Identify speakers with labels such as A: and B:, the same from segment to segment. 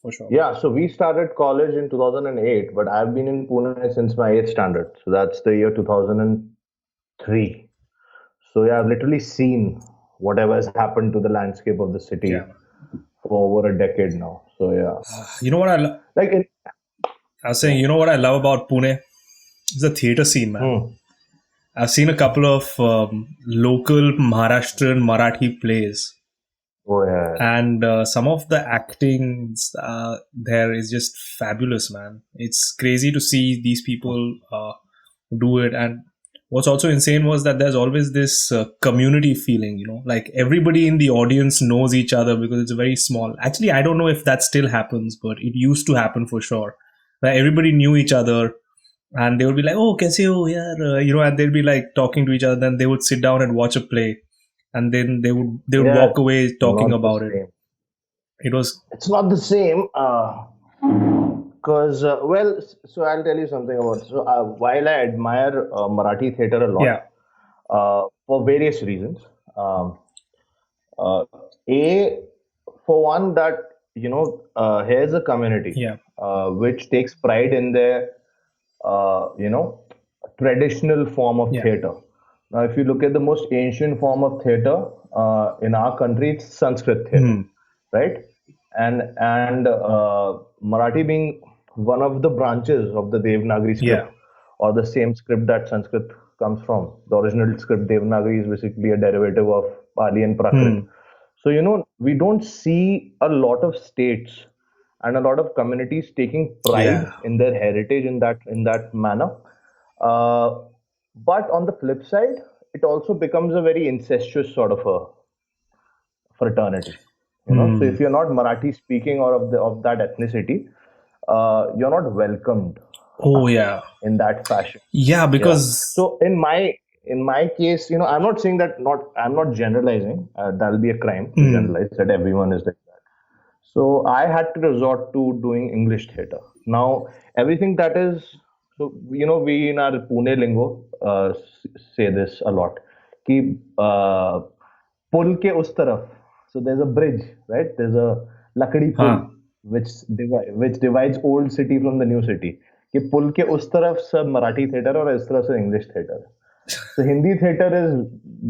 A: for sure.
B: Yeah, so we started college in 2008, but I've been in Pune since my 8th standard. So that's the year 2003. So yeah, I've literally seen whatever has happened to the landscape of the
A: Yeah.
B: city for over a decade now. So yeah,
A: You know what
B: like in,
A: I was saying,
B: yeah.
A: you know what I love about Pune? It's the theater scene, man.
B: Hmm.
A: I've seen a couple of local Maharashtrian Marathi plays,
B: Oh yeah.
A: and some of the acting there is just fabulous, man. It's crazy to see these people do it. And what's also insane was that there's always this community feeling, like everybody in the audience knows each other because it's very small. Actually, I don't know if that still happens, but it used to happen for sure. Like everybody knew each other, and they would be like, "Oh, kaise ho yaar?" And they'd be like talking to each other. Then they would sit down and watch a play, and then they would
B: Yeah,
A: walk away
B: it's
A: talking
B: not the
A: about it.
B: same.
A: It was
B: It's not the same. Because well, so I'll tell you something about. So while I admire Marathi theater a lot,
A: yeah,
B: for various reasons. Um, uh, a for one that here's a community
A: yeah,
B: which takes pride in their traditional form of
A: yeah,
B: theater. Now, if you look at the most ancient form of theater in our country, it's Sanskrit theater,
A: hmm,
B: right? And Marathi being one of the branches of the Devanagari
A: yeah,
B: script, or the same script that Sanskrit comes from. The original script Devanagari is basically a derivative of Pali and Prakrit.
A: hmm,
B: So we don't see a lot of states and a lot of communities taking pride
A: yeah,
B: in their heritage in that manner. Uh, but on the flip side, it also becomes a very incestuous sort of a fraternity. So
A: hmm.
B: if you're not Marathi speaking or of that ethnicity, you're not welcomed
A: Oh yeah,
B: in that fashion.
A: yeah,
B: Yeah.
A: because
B: So in my case, I'm not saying that not I'm not generalizing. That'll be a crime to
A: hmm,
B: generalize that everyone is like that. So I had to resort to doing English theater. Now everything that is so we in our Pune lingo say this a lot. Ki पुल के उस तरफ. So there's a bridge, right? There's a Lakdi pull
A: huh.
B: which divides old city from the new city. कि पुल के उस तरफ सब Marathi theater और इस तरफ से English theater. So Hindi theater is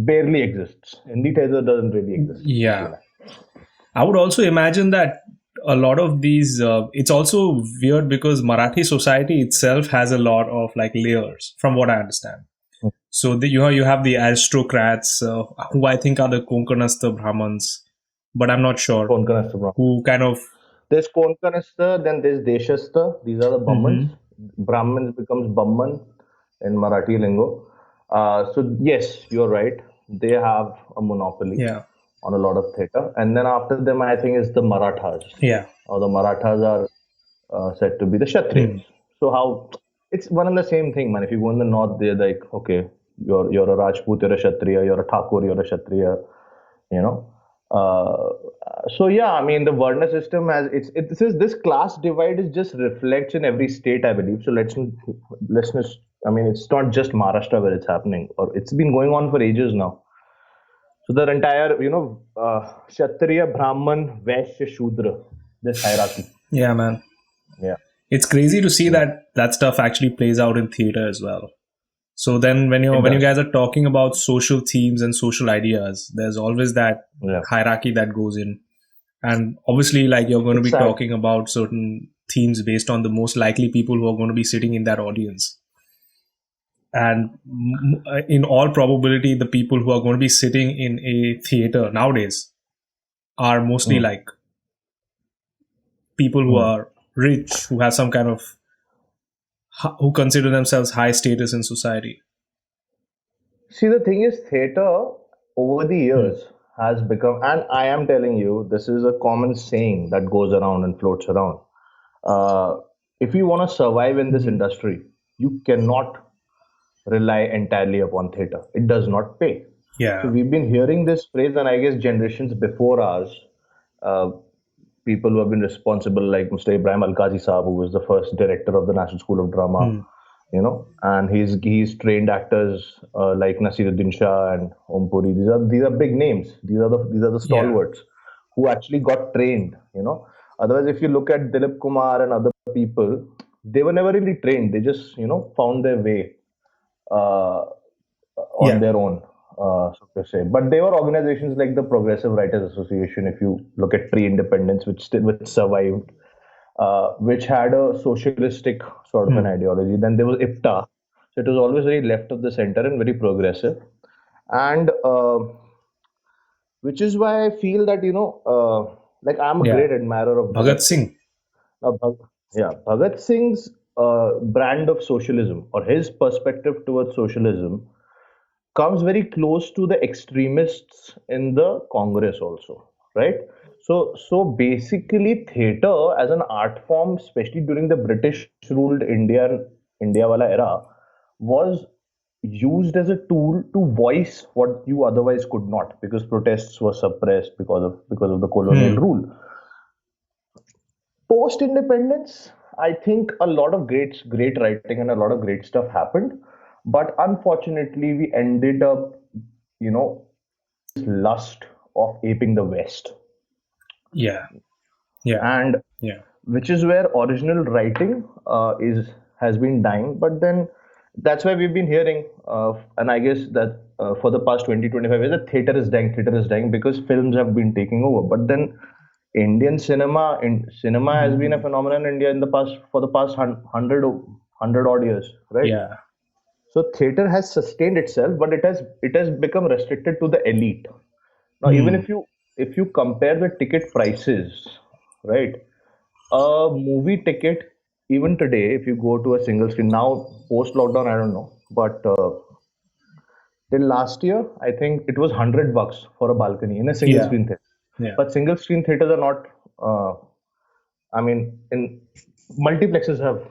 B: barely exists. Hindi theater doesn't really exist. I feel
A: Yeah,
B: like.
A: I would also imagine that a lot of these. It's also weird because Marathi society itself has a lot of like layers, from what I understand. So you have the aristocrats, who I think are the Konkanastha Brahmins, but I'm not sure
B: Konkanastha Brahman.
A: who kind of.
B: There's Konkanastha, then there's Deshastha. These are the Brahmins.
A: Mhm.
B: Brahmins becomes Brahman in Marathi lingo. So yes, you're right. They have a monopoly
A: Yeah,
B: on a lot of theatre. And then after them, I think is the Marathas,
A: yeah,
B: or the Marathas are said to be the Kshatriyas.
A: hmm.
B: So how it's one and the same thing, man. If you go in the north, they're like, okay, you're a Rajput, you're a Kshatriya, you're a Thakur, you're a Kshatriya, you know. Uh, so yeah, I mean the Varna system has this class divide is just reflects in every state, I believe. So let's I mean it's not just Maharashtra where it's happening, or it's been going on for ages now. So the entire, Kshatriya, Brahman, Vaishya, Shudra, this hierarchy.
A: Yeah, man.
B: Yeah,
A: It's crazy to see
B: yeah,
A: that stuff actually plays out in theater as well. So then
B: it
A: when you
B: does.
A: guys are talking about social themes and social ideas, there's always that
B: Yeah,
A: hierarchy that goes in. And obviously, like you're going to
B: it's
A: be
B: sad.
A: talking about certain themes based on the most likely people who are going to be sitting in that audience. And in all probability, the people who are going to be sitting in a theater nowadays are mostly
B: Mm,
A: like people who
B: mm.
A: are rich, who have some kind of, who consider themselves high status in society.
B: See, the thing is, theater over the
A: Hmm.
B: years has become, and I am telling you, this is a common saying that goes around and floats around. Uh, if you want to survive in this
A: Mhm.
B: industry, you cannot rely entirely upon theater. It does not pay. So
A: Yeah.
B: we've been hearing this phrase, and I guess generations before ours, uh, people who have been responsible, like Mr. Ibrahim Al-Qazi Saab, who was the first director of the National School of Drama,
A: Hmm.
B: and he's trained actors like Nasiruddin Shah and Om Puri. These are big names. These are the
A: Yeah.
B: stalwarts who actually got trained. Otherwise, if you look at Dilip Kumar and other people, they were never really trained. They just, found their way uh, on
A: Yeah.
B: their own, so to say. But there were organizations like the Progressive Writers Association, if you look at pre-independence, which survived, which had a socialistic sort of an
A: Hmm.
B: ideology. Then there was IPTA, so it was always very left of the center and very progressive. And which is why I feel that like I'm a
A: Yeah.
B: great admirer of
A: Bhagat
B: Bhagat Singh.
A: Singh.
B: Yeah, Bhagat Singh's brand of socialism or his perspective towards socialism comes very close to the extremists in the Congress also, right? So basically, theater as an art form, especially during the British ruled India wala era, was used as a tool to voice what you otherwise could not, because protests were suppressed because of the colonial
A: Hmm.
B: rule. Post independence, I think a lot of great writing and a lot of great stuff happened, but unfortunately we ended up, you know lust of aping the West,
A: Yeah. Yeah.
B: and
A: Yeah.
B: which is where original writing is has been dying. But then that's why we've been hearing, and I guess that for the past 20-25 years, that theater is dying because films have been taking over. But then Indian cinema has been a
A: Hmm.
B: phenomenon in India in the past for the past hundred odd years, right?
A: Yeah.
B: So theater has sustained itself, but it has become restricted to the elite. Now, even
A: Hmm.
B: if you compare the ticket prices, right? A movie ticket, even today, if you go to a single screen now, post lockdown, I don't know, but till last year, I think it was $100 for a balcony in a single
A: Yeah.
B: screen theater.
A: Yeah.
B: But single screen theaters are not. I mean, in multiplexes have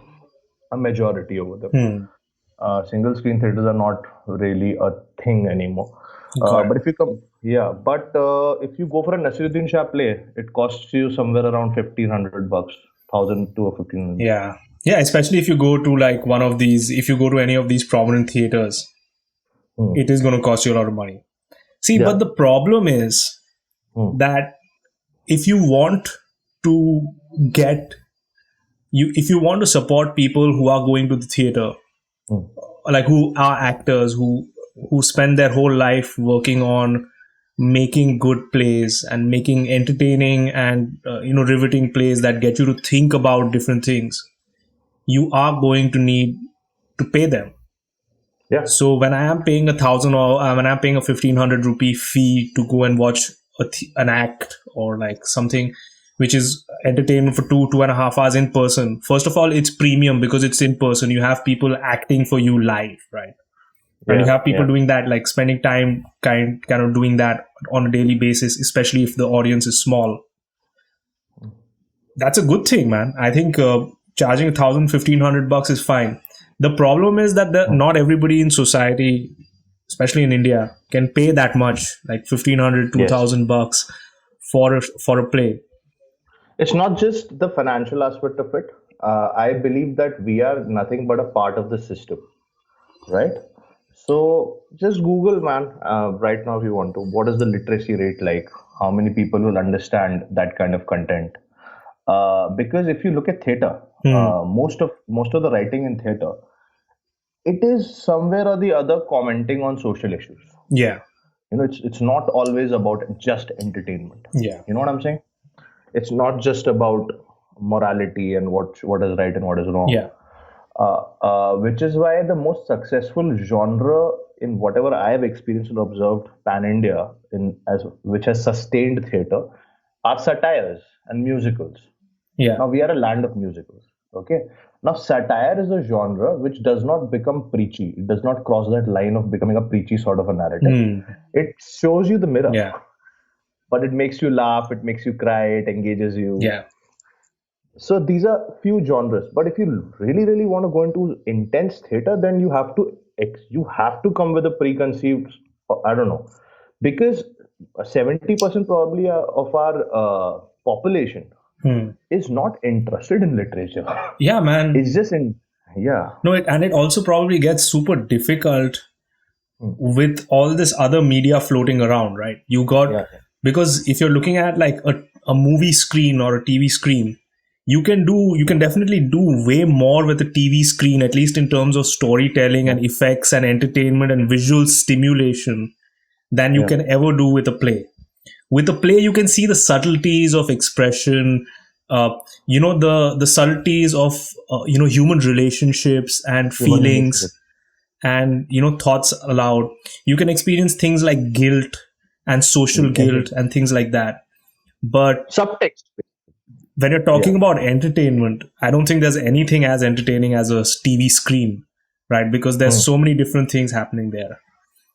B: a majority over them.
A: Hmm.
B: Single screen theaters are not really a thing anymore.
A: Got it.
B: But if you go for a Nasiruddin Shah play, it costs you somewhere around 1,500 bucks, 1,000 to 1,500.
A: Yeah. Yeah. Especially if you go to like one of these, if you go to any of these prominent theaters,
B: Hmm.
A: it is going to cost you a lot of money. See, but
B: Yeah.
A: the problem is
B: Hmm.
A: that if you want to get if you want to support people who are going to the theater,
B: Hmm.
A: like who are actors who spend their whole life working on making good plays and making entertaining and riveting plays that get you to think about different things, you are going to need to pay them.
B: Yeah.
A: So when I am paying 1,000 or when I'm paying a 1,500 rupee fee to go and watch an act or like something which is entertainment for 2.5 hours in person, first of all, it's premium because it's in person. You have people acting for you live, right? And you
B: Yeah.
A: have people
B: Yeah.
A: doing that, like spending time kind of doing that on a daily basis, especially if the audience is small. That's a good thing, man. I think charging 1,000, 1,500 bucks is fine. The problem is that
B: Hmm.
A: not everybody in society, especially in India, can pay that much, like 1,500, two
B: Yes.
A: thousand bucks for a play.
B: It's not just the financial aspect of it. I believe that we are nothing but a part of the system, right? So just Google, man, right now if you want to. What is the literacy rate like? How many people will understand that kind of content? Because if you look at theater,
A: Hmm.
B: most of the writing in theater, it is somewhere or the other commenting on social issues.
A: Yeah.
B: It's not always about just entertainment.
A: Yeah.
B: You know what I'm saying? It's not just about morality and what is right and what is wrong.
A: Yeah.
B: Which is why the most successful genre in whatever I have experienced and observed pan India in as which has sustained theater are satires and musicals.
A: Yeah.
B: Now we are a land of musicals. Okay. Now satire is a genre which does not become preachy. It does not cross that line of becoming a preachy sort of a narrative.
A: Hmm.
B: It shows you the mirror,
A: Yeah.
B: but it makes you laugh, it makes you cry, it engages you.
A: Yeah.
B: So these are few genres. But if you really want to go into intense theater, then you have to come with a preconceived, I don't know, because 70% probably of our population
A: Hmm.
B: is not interested in literature.
A: Yeah, man.
B: It's just in yeah.
A: No, and it also probably gets super difficult
B: Hmm.
A: with all this other media floating around, right? You got
B: Yeah.
A: because if you're looking at like a movie screen or a TV screen, you can definitely do way more with a TV screen, at least in terms of storytelling and effects and entertainment and visual stimulation, than you
B: Yeah.
A: can ever do with a play. With a play, you can see the subtleties of expression, the subtleties of human relationships and
B: Human
A: feelings,
B: relationship.
A: and thoughts aloud. You can experience things like guilt and social guilt and things like that. But
B: Subtext.
A: when you're talking
B: Yeah.
A: about entertainment, I don't think there's anything as entertaining as a TV screen, right? Because there's so many different things happening there.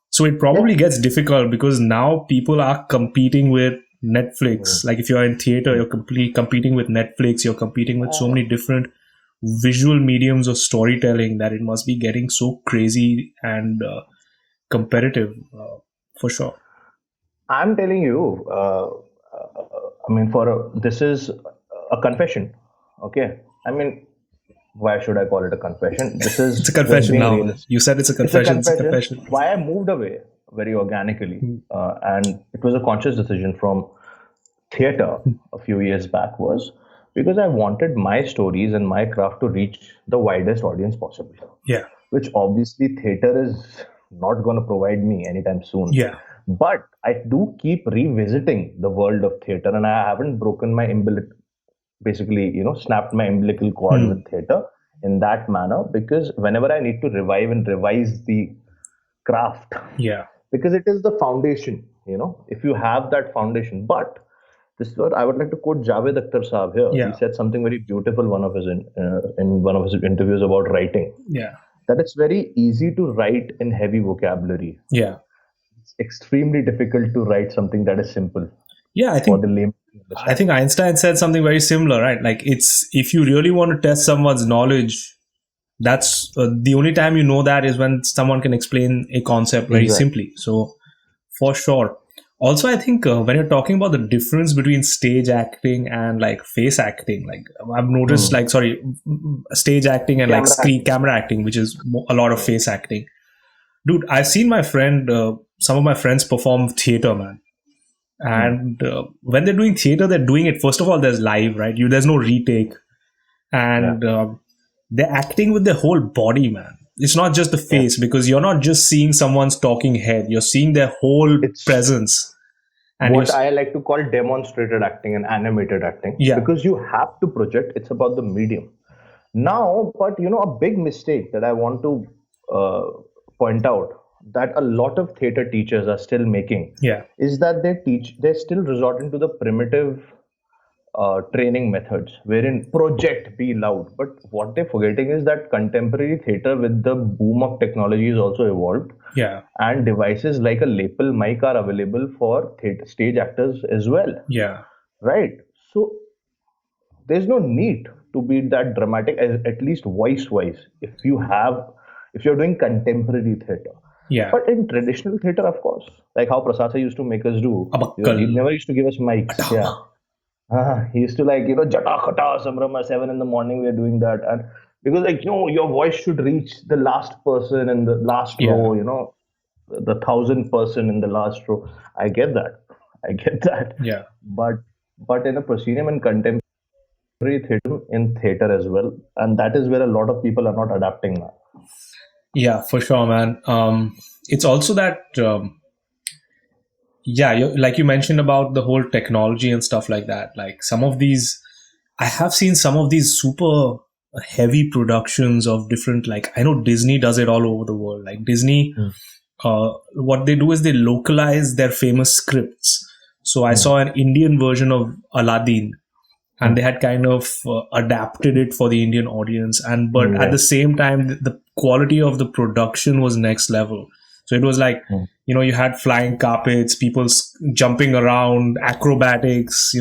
A: So it probably gets difficult because now people are competing with Netflix. Like if you're in theater, you're competing with Netflix. You're competing with so many different visual mediums of storytelling that it must be getting so crazy and competitive, for sure.
B: I'm telling you, I mean, this is a confession. Okay. I mean, why should I call it a confession? This is
A: It's a confession
B: being
A: now.
B: realistic.
A: You said it's a
B: It's a
A: confession. It's a
B: confession.
A: confession.
B: Why I moved away very organically, and it was a conscious decision from theater a few years back, was because I wanted my stories and my craft to reach the widest audience possible,
A: Yeah.
B: which obviously theater is not going to provide me anytime soon.
A: Yeah.
B: But I do keep revisiting the world of theater, and I haven't broken my basically, snapped my umbilical cord with theater in that manner, because whenever I need to revive and revise the craft,
A: Yeah.
B: because it is the foundation, if you have that foundation. But this is what I would like to quote Javed Akhtar Saab here.
A: Yeah.
B: He said something very beautiful in one of his interviews about writing,
A: Yeah.
B: that it's very easy to write in heavy vocabulary.
A: Yeah.
B: It's extremely difficult to write something that is simple
A: Yeah. I
B: for
A: think
B: the layman.
A: I think Einstein said something very similar, right? Like it's, if you really want to test someone's knowledge, that's the only time you know that is when someone can explain a concept very
B: Exactly.
A: simply. So for sure. Also, I think when you're talking about the difference between stage acting and like face acting, like I've noticed, stage acting and camera acting, which is a lot of face acting. Dude, I've seen some of my friends perform theater, man. And when they're doing theater, they're doing it. First of all, there's live, right? There's no retake, and they're acting with their whole body, man. It's not just the face, because you're not just seeing someone's talking head. You're seeing their whole presence. And
B: what I like to call demonstrated acting and animated acting.
A: Yeah.
B: Because you have to project. It's about the medium. Now, but a big mistake that I want to point out, that a lot of theater teachers are still making, is that they're still resorting to the primitive training methods, wherein project, be loud. But what they're forgetting is that contemporary theater, with the boom of technology, is also evolved.
A: Yeah.
B: And devices like a lapel mic are available for stage actors as well.
A: Yeah.
B: Right. So there's no need to be that dramatic, at least voice-wise, if you're doing contemporary theater.
A: Yeah.
B: But in traditional theater, of course, like how Prasad sir used to make us do, he never used to give us mics. Yeah. He used to jata khata samrama 7 in the morning, we're doing that. And because your voice should reach the last person in the last row, the 1,000th person in the last row. I get that.
A: Yeah.
B: But in a proscenium and contemporary theater, in theater as well, and that is where a lot of people are not adapting now.
A: Yeah, for sure, man. It's also that, like you mentioned about the whole technology and stuff like that. Like I have seen some of these super heavy productions of different, like I know Disney does it all over the world. Like Disney, what they do is they localize their famous scripts. So I saw an Indian version of Aladdin, and they had kind of adapted it for the Indian audience. But at the same time, the quality of the production was next level. So it was like, you had flying carpets, people jumping around, acrobatics,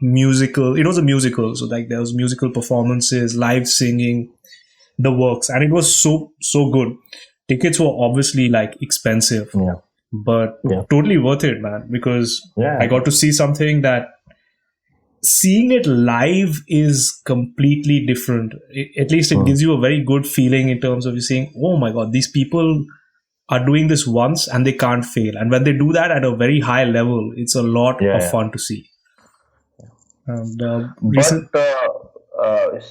A: musical. It was a musical. So like there was musical performances, live singing, the works. And it was so good. Tickets were obviously like expensive, but totally worth it, man. Because I got to see something that, seeing it live is completely different. At least it gives you a very good feeling in terms of you saying, oh my God, these people are doing this once and they can't fail. And when they do that at a very high level, it's a lot of fun to see. The
B: But
A: recent,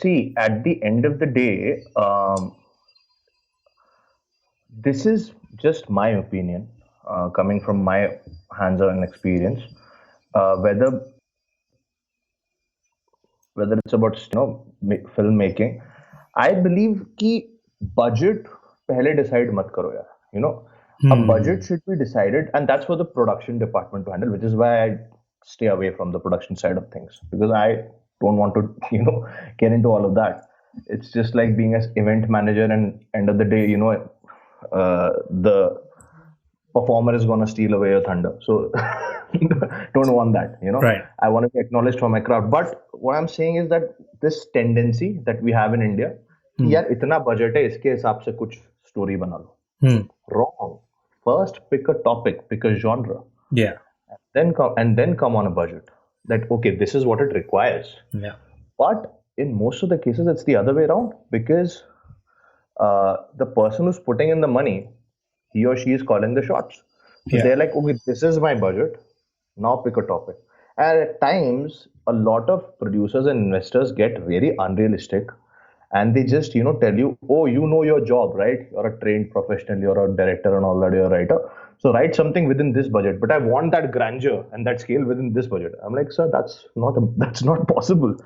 B: see, at the end of the day, this is just my opinion, coming from my hands-on experience. Whether it's about filmmaking, I believe कि budget पहले decide मत करो यार. A budget
A: hmm,
B: should be decided, and that's for the production department to handle, which is why I stay away from the production side of things, because I don't want to get into all of that. It's just like being an event manager, and end of the day, the performer is going to steal away your thunder. So don't want that.
A: right.
B: I want to be acknowledged for my craft. But what I'm saying is that this tendency that we have in India, कि
A: Hmm,
B: यार इतना budget है, इसके हिसाब से कुछ story बना लो.
A: hmm,
B: Wrong. First, pick a topic, pick a genre,
A: yeah,
B: then come on a budget. That okay, this is what it requires.
A: yeah,
B: But in most of the cases, it's the other way around, because the person who's putting in the money, he or she is calling the shots. So
A: yeah.
B: they're like, okay, this is my budget. Now pick a topic. And at times, a lot of producers and investors get very unrealistic, and they just tell you, oh, you know your job, right? You're a trained professional, you're a director and all that, you're a writer, so write something within this budget, but I want that grandeur and that scale within this budget. I'm like, sir, that's not possible.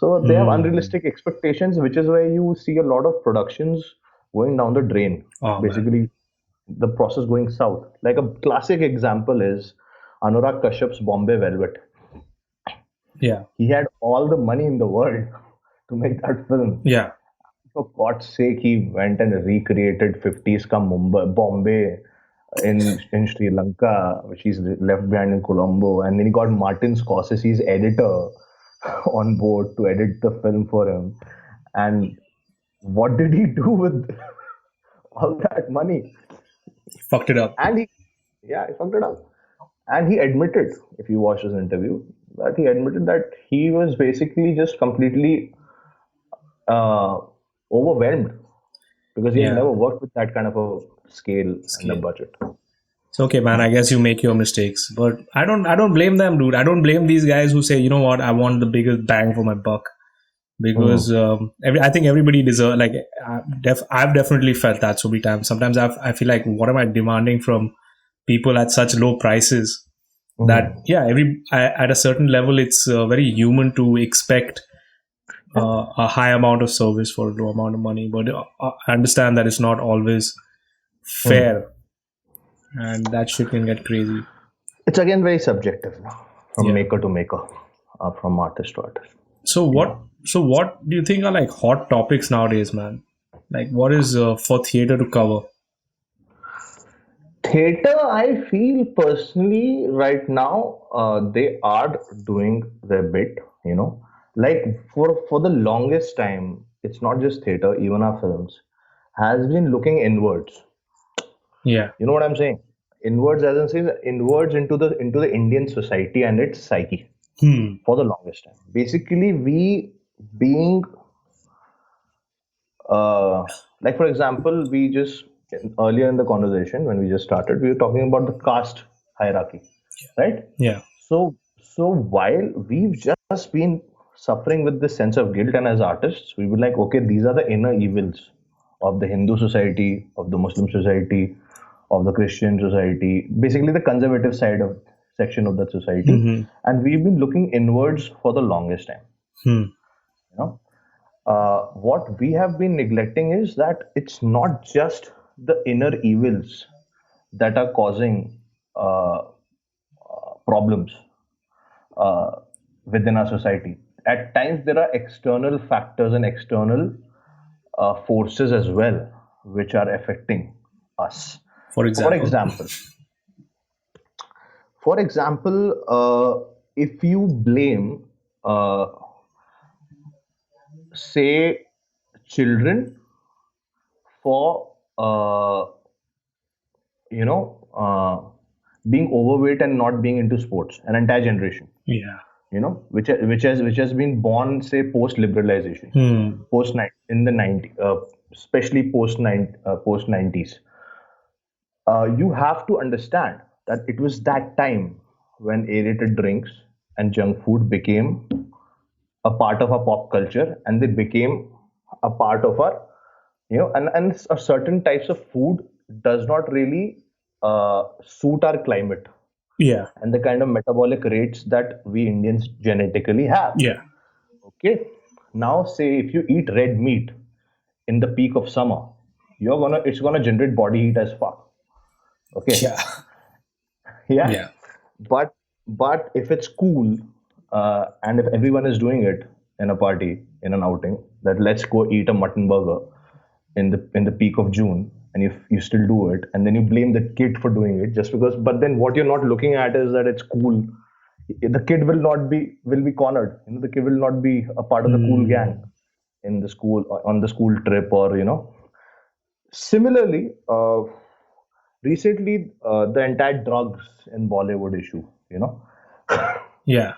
B: So they have
A: Hmm.
B: unrealistic expectations, which is why you see a lot of productions going down the drain.
A: Oh man.
B: Basically, the process going south. Like a classic example is Anurag Kashyap's Bombay Velvet.
A: Yeah,
B: He had all the money in the world to make that film.
A: yeah.
B: For God's sake, he went and recreated 50s ka Bombay in Sri Lanka, which he's left behind in Colombo, and then he got Martin Scorsese's editor on board to edit the film for him. And what did he do with all that money?
A: Fucked it up.
B: And he fucked it up. And he admitted, if you watch his interview, that he admitted that he was basically just completely uh, overwhelmed, because he had
A: Yeah.
B: never worked with that kind of a scale and a
A: Scale.
B: budget.
A: It's okay, man. I guess you make your mistakes, but I don't blame them, dude. I don't blame these guys who say, you know what, I want the biggest bang for my buck, because
B: Hmm.
A: I think everybody deserves. Like, I've definitely felt that so many times. Sometimes I feel like, what am I demanding from people at such low prices? That,
B: Hmm.
A: yeah, at a certain level, it's very human to expect a high amount of service for a low amount of money. But I understand that it's not always
B: Hmm.
A: fair, and that shit can get crazy.
B: It's again very subjective now, from
A: Yeah.
B: maker to maker, from artist to artist.
A: So
B: Yeah.
A: what do you think are like hot topics nowadays, man? Like, what is for theater to cover?
B: Theater, I feel personally right now, they are doing their bit. Like for the longest time, it's not just theater, even our films has been looking inwards.
A: Yeah.
B: You know what I'm saying? Inwards, as in says inwards into the Indian society and its psyche
A: Hmm.
B: for the longest time. Basically, we being like, for example, we just earlier in the conversation when we just started, we were talking about the caste hierarchy, right?
A: Yeah.
B: So while we've just been suffering with this sense of guilt, and as artists, we were like, okay, these are the inner evils of the Hindu society, of the Muslim society, of the Christian society, basically the conservative side of section of that society,
A: Hmm.
B: and we've been looking inwards for the longest time.
A: Hmm.
B: You know, what we have been neglecting is that it's not just the inner evils that are causing problems uh, within our society. At times, there are external factors and external forces as well, which are affecting us.
A: For
B: For
A: example.
B: example, if you blame, uh, say, children for you know uh, being overweight and not being into sports, an entire generation,
A: Yeah.
B: which has been born, say, post liberalization,
A: Hmm.
B: post in the 90s, especially post 90s. You have to understand that it was that time when aerated drinks and junk food became a part of our pop culture, and they became a part of our, and a certain types of food does not really suit our climate
A: Yeah.
B: and the kind of metabolic rates that we Indians genetically have.
A: Yeah.
B: Okay. Now, say if you eat red meat in the peak of summer, it's gonna generate body heat as fuck. Okay.
A: Yeah.
B: Yeah.
A: Yeah.
B: But if it's cool, and if everyone is doing it in a party, in an outing, that let's go eat a mutton burger in the peak of June, and if you still do it, and then you blame the kid for doing it just because. But then what you're not looking at is that it's cool. The kid will be cornered. The kid will not be a part of the cool gang in the school, on the school trip, or Similarly, recently, the entire drugs in Bollywood issue,
A: Yeah.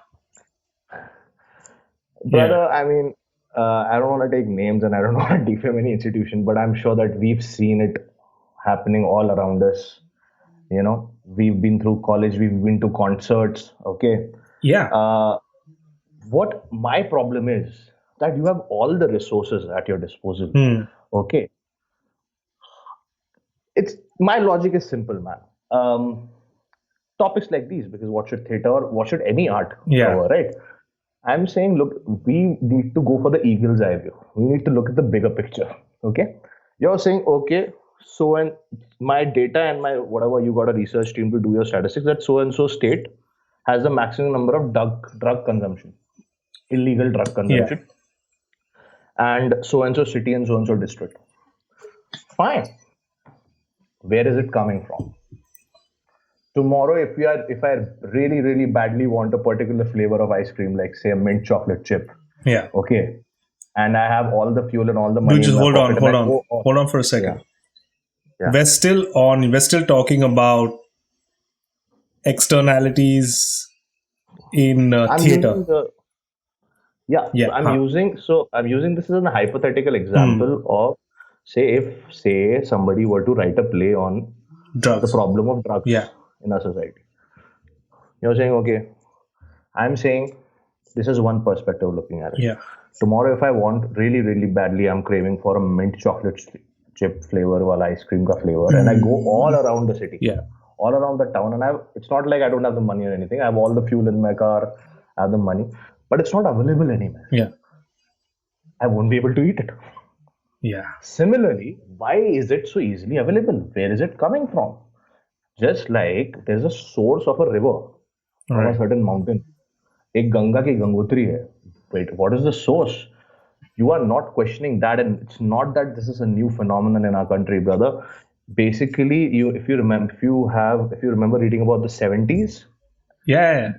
B: brother. I mean, I don't want to take names and I don't want to defame any institution, but I'm sure that we've seen it happening all around us. We've been through college, we've been to concerts. Okay.
A: Yeah.
B: What my problem is that you have all the resources at your disposal. Okay. It's my logic is simple, man. Topics like these, because what should theater or what should any art cover, right? I'm saying, look, we need to go for the eagle's eye view. We need to look at the bigger picture. Okay. You're saying, okay, so and my data and my whatever, you got a research team to do your statistics, that so and so state has the maximum number of drug consumption, illegal drug consumption, and so city and so district. Fine. Where is it coming from? Tomorrow, if I really, really badly want a particular flavor of ice cream, like say a mint chocolate chip, okay, and I have all the fuel and all the money.
A: Dude, just hold on for a second.
B: Yeah.
A: We're still talking about externalities in theater.
B: I'm using this as a hypothetical example of, say somebody were to write a play on
A: drugs,
B: the problem of drugs in our society. You're saying, okay, I'm saying this is one perspective of looking at it.
A: Yeah.
B: Tomorrow, if I want really, really badly, I'm craving for a mint chocolate chip flavor, while ice cream ka flavor, and I go all around the city, all around the town, and it's not like I don't have the money or anything. I have all the fuel in my car, I have the money, but it's not available anywhere.
A: Yeah.
B: I won't be able to eat it.
A: Yeah.
B: Similarly, why is it so easily available? Where is it coming from? Just like there's a source of a river from a certain mountain. Ek Ganga ki Gangotri hai. Wait, what is the source? You are not questioning that, and it's not that this is a new phenomenon in our country, brother. Basically, if you remember reading about the 70s,
A: the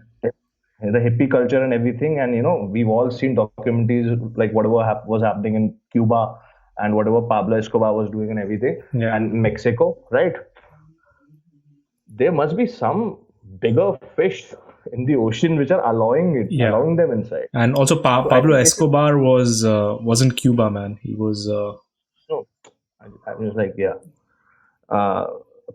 B: hippie culture and everything, and we've all seen documentaries like whatever was happening in Cuba and whatever Pablo Escobar was doing and everything, and Mexico, right? There must be some bigger fish in the ocean which are allowing them inside.
A: And also, Pablo Escobar was in Cuba, man. He was.
B: No, I was like,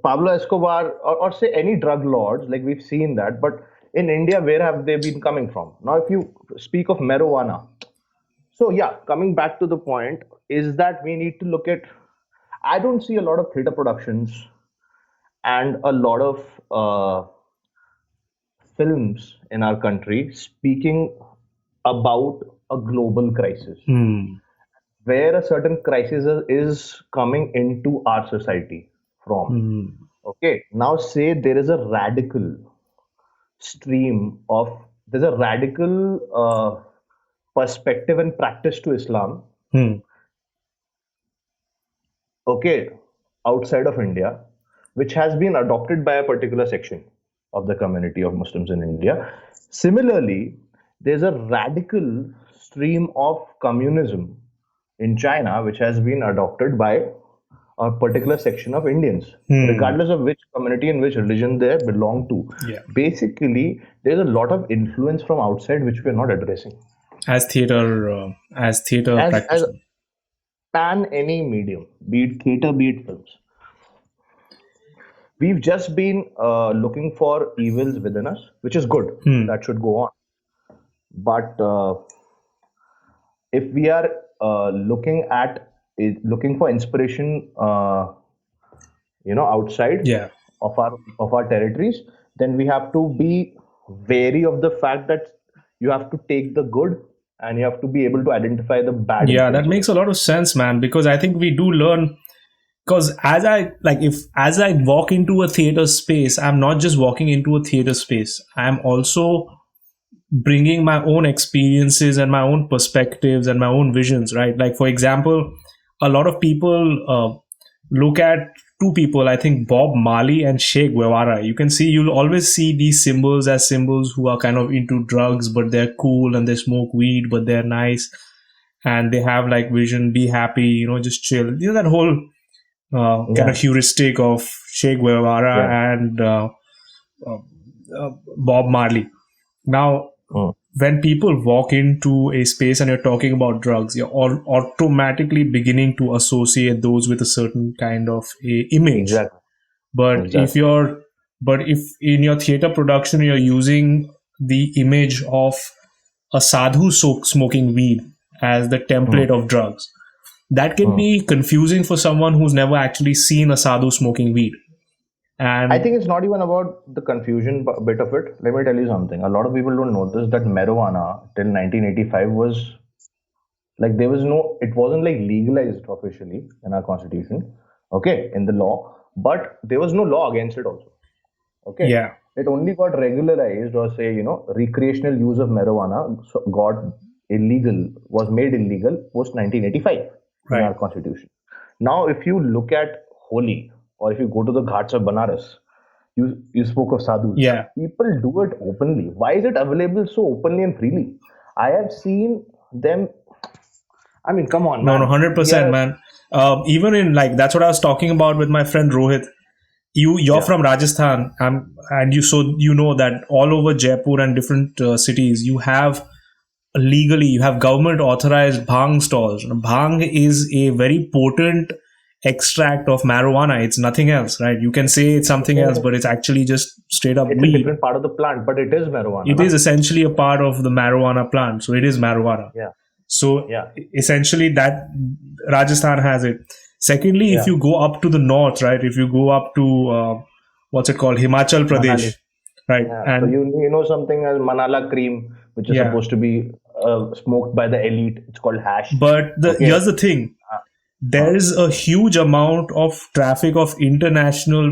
B: Pablo Escobar, or say any drug lords, like we've seen that, but in India, where have they been coming from? Now, if you speak of marijuana, so coming back to the point is that we need to look at. I don't see a lot of theater productions and a lot of films in our country speaking about a global crisis, where a certain crisis is coming into our society from. Okay, now say there is a radical there's a radical perspective and practice to Islam. Okay, outside of India, which has been adopted by a particular section of the community of Muslims in India. Similarly, there's a radical stream of communism in China, which has been adopted by a particular section of Indians, regardless of which community and which religion they belong to. Basically, there's a lot of influence from outside which we're not addressing.
A: As theater practitioners.
B: Pan any medium, be it theater, be it films. We've just been looking for evils within us, which is good. That should go on. But if we are looking for inspiration, outside
A: Yeah.
B: of our territories, then we have to be wary of the fact that you have to take the good and you have to be able to identify the bad
A: Yeah, that
B: influences
A: makes
B: as
A: a
B: well.
A: lot of sense, man, because I think we do learn. Because as I walk into a theater space, I'm not just walking into a theater space. I'm also bringing my own experiences and my own perspectives and my own visions, right? Like, for example, a lot of people look at two people, I think Bob Marley and Che Guevara. You'll always see these symbols as symbols who are kind of into drugs, but they're cool, and they smoke weed, but they're nice, and they have like vision, be happy, just chill. That whole kind of
B: Yeah,
A: heuristic of Che
B: yeah.
A: Guevara and uh, Bob Marley. Now,
B: Mm.
A: when people walk into a space and you're talking about drugs, you're all automatically beginning to associate those with a certain kind of a image.
B: Exactly,
A: But
B: exactly.
A: if in your theater production you're using the image of a sadhu smoking weed as the
B: Mm.
A: template of drugs, that can
B: Mm.
A: be confusing for someone who's never actually seen a sadhu smoking weed.
B: I
A: And
B: think it's not even about the confusion bit of it. Let me tell you something. A lot of people don't notice that marijuana till 1985 was like there was no, it wasn't like legalized officially in our constitution, okay, in the law, but there was no law against it also, okay.
A: yeah,
B: It only got regularized, or say, recreational use of marijuana got illegal, was made illegal post 1985 in
A: right.
B: our constitution. Now, if you look at Holi, or if you go to the ghats of Banaras, you spoke of sadhus.
A: Yeah.
B: People do it openly. Why is it available so openly and freely? I have seen them. I mean, come on,
A: No, no,
B: man. We
A: 100%,
B: are,
A: man. Even in like that's what I was talking about with my friend Rohit. You're
B: yeah,
A: from Rajasthan, and you know that all over Jaipur and different cities, you have government authorized bhang stalls. Bhang is a very potent extract of marijuana. It's nothing else, right? You can say it's something else, but it's actually just straight up
B: it's a
A: weed.
B: different part of the plant, but it is marijuana,
A: It
B: na?
A: is essentially a part of the marijuana plant, so it is marijuana.
B: Yeah,
A: So
B: yeah,
A: essentially, that Rajasthan has it. Secondly, if
B: yeah.
A: you go up to the north, right? If you go up to what's it called, Himachal Pradesh,
B: Manali.
A: right?
B: Yeah. So
A: And
B: you know something as Manala cream, which is
A: yeah,
B: supposed to be smoked by the elite. It's called hash.
A: but
B: Okay.
A: here's the thing:
B: Uh,
A: there
B: huh.
A: is a huge amount of traffic of international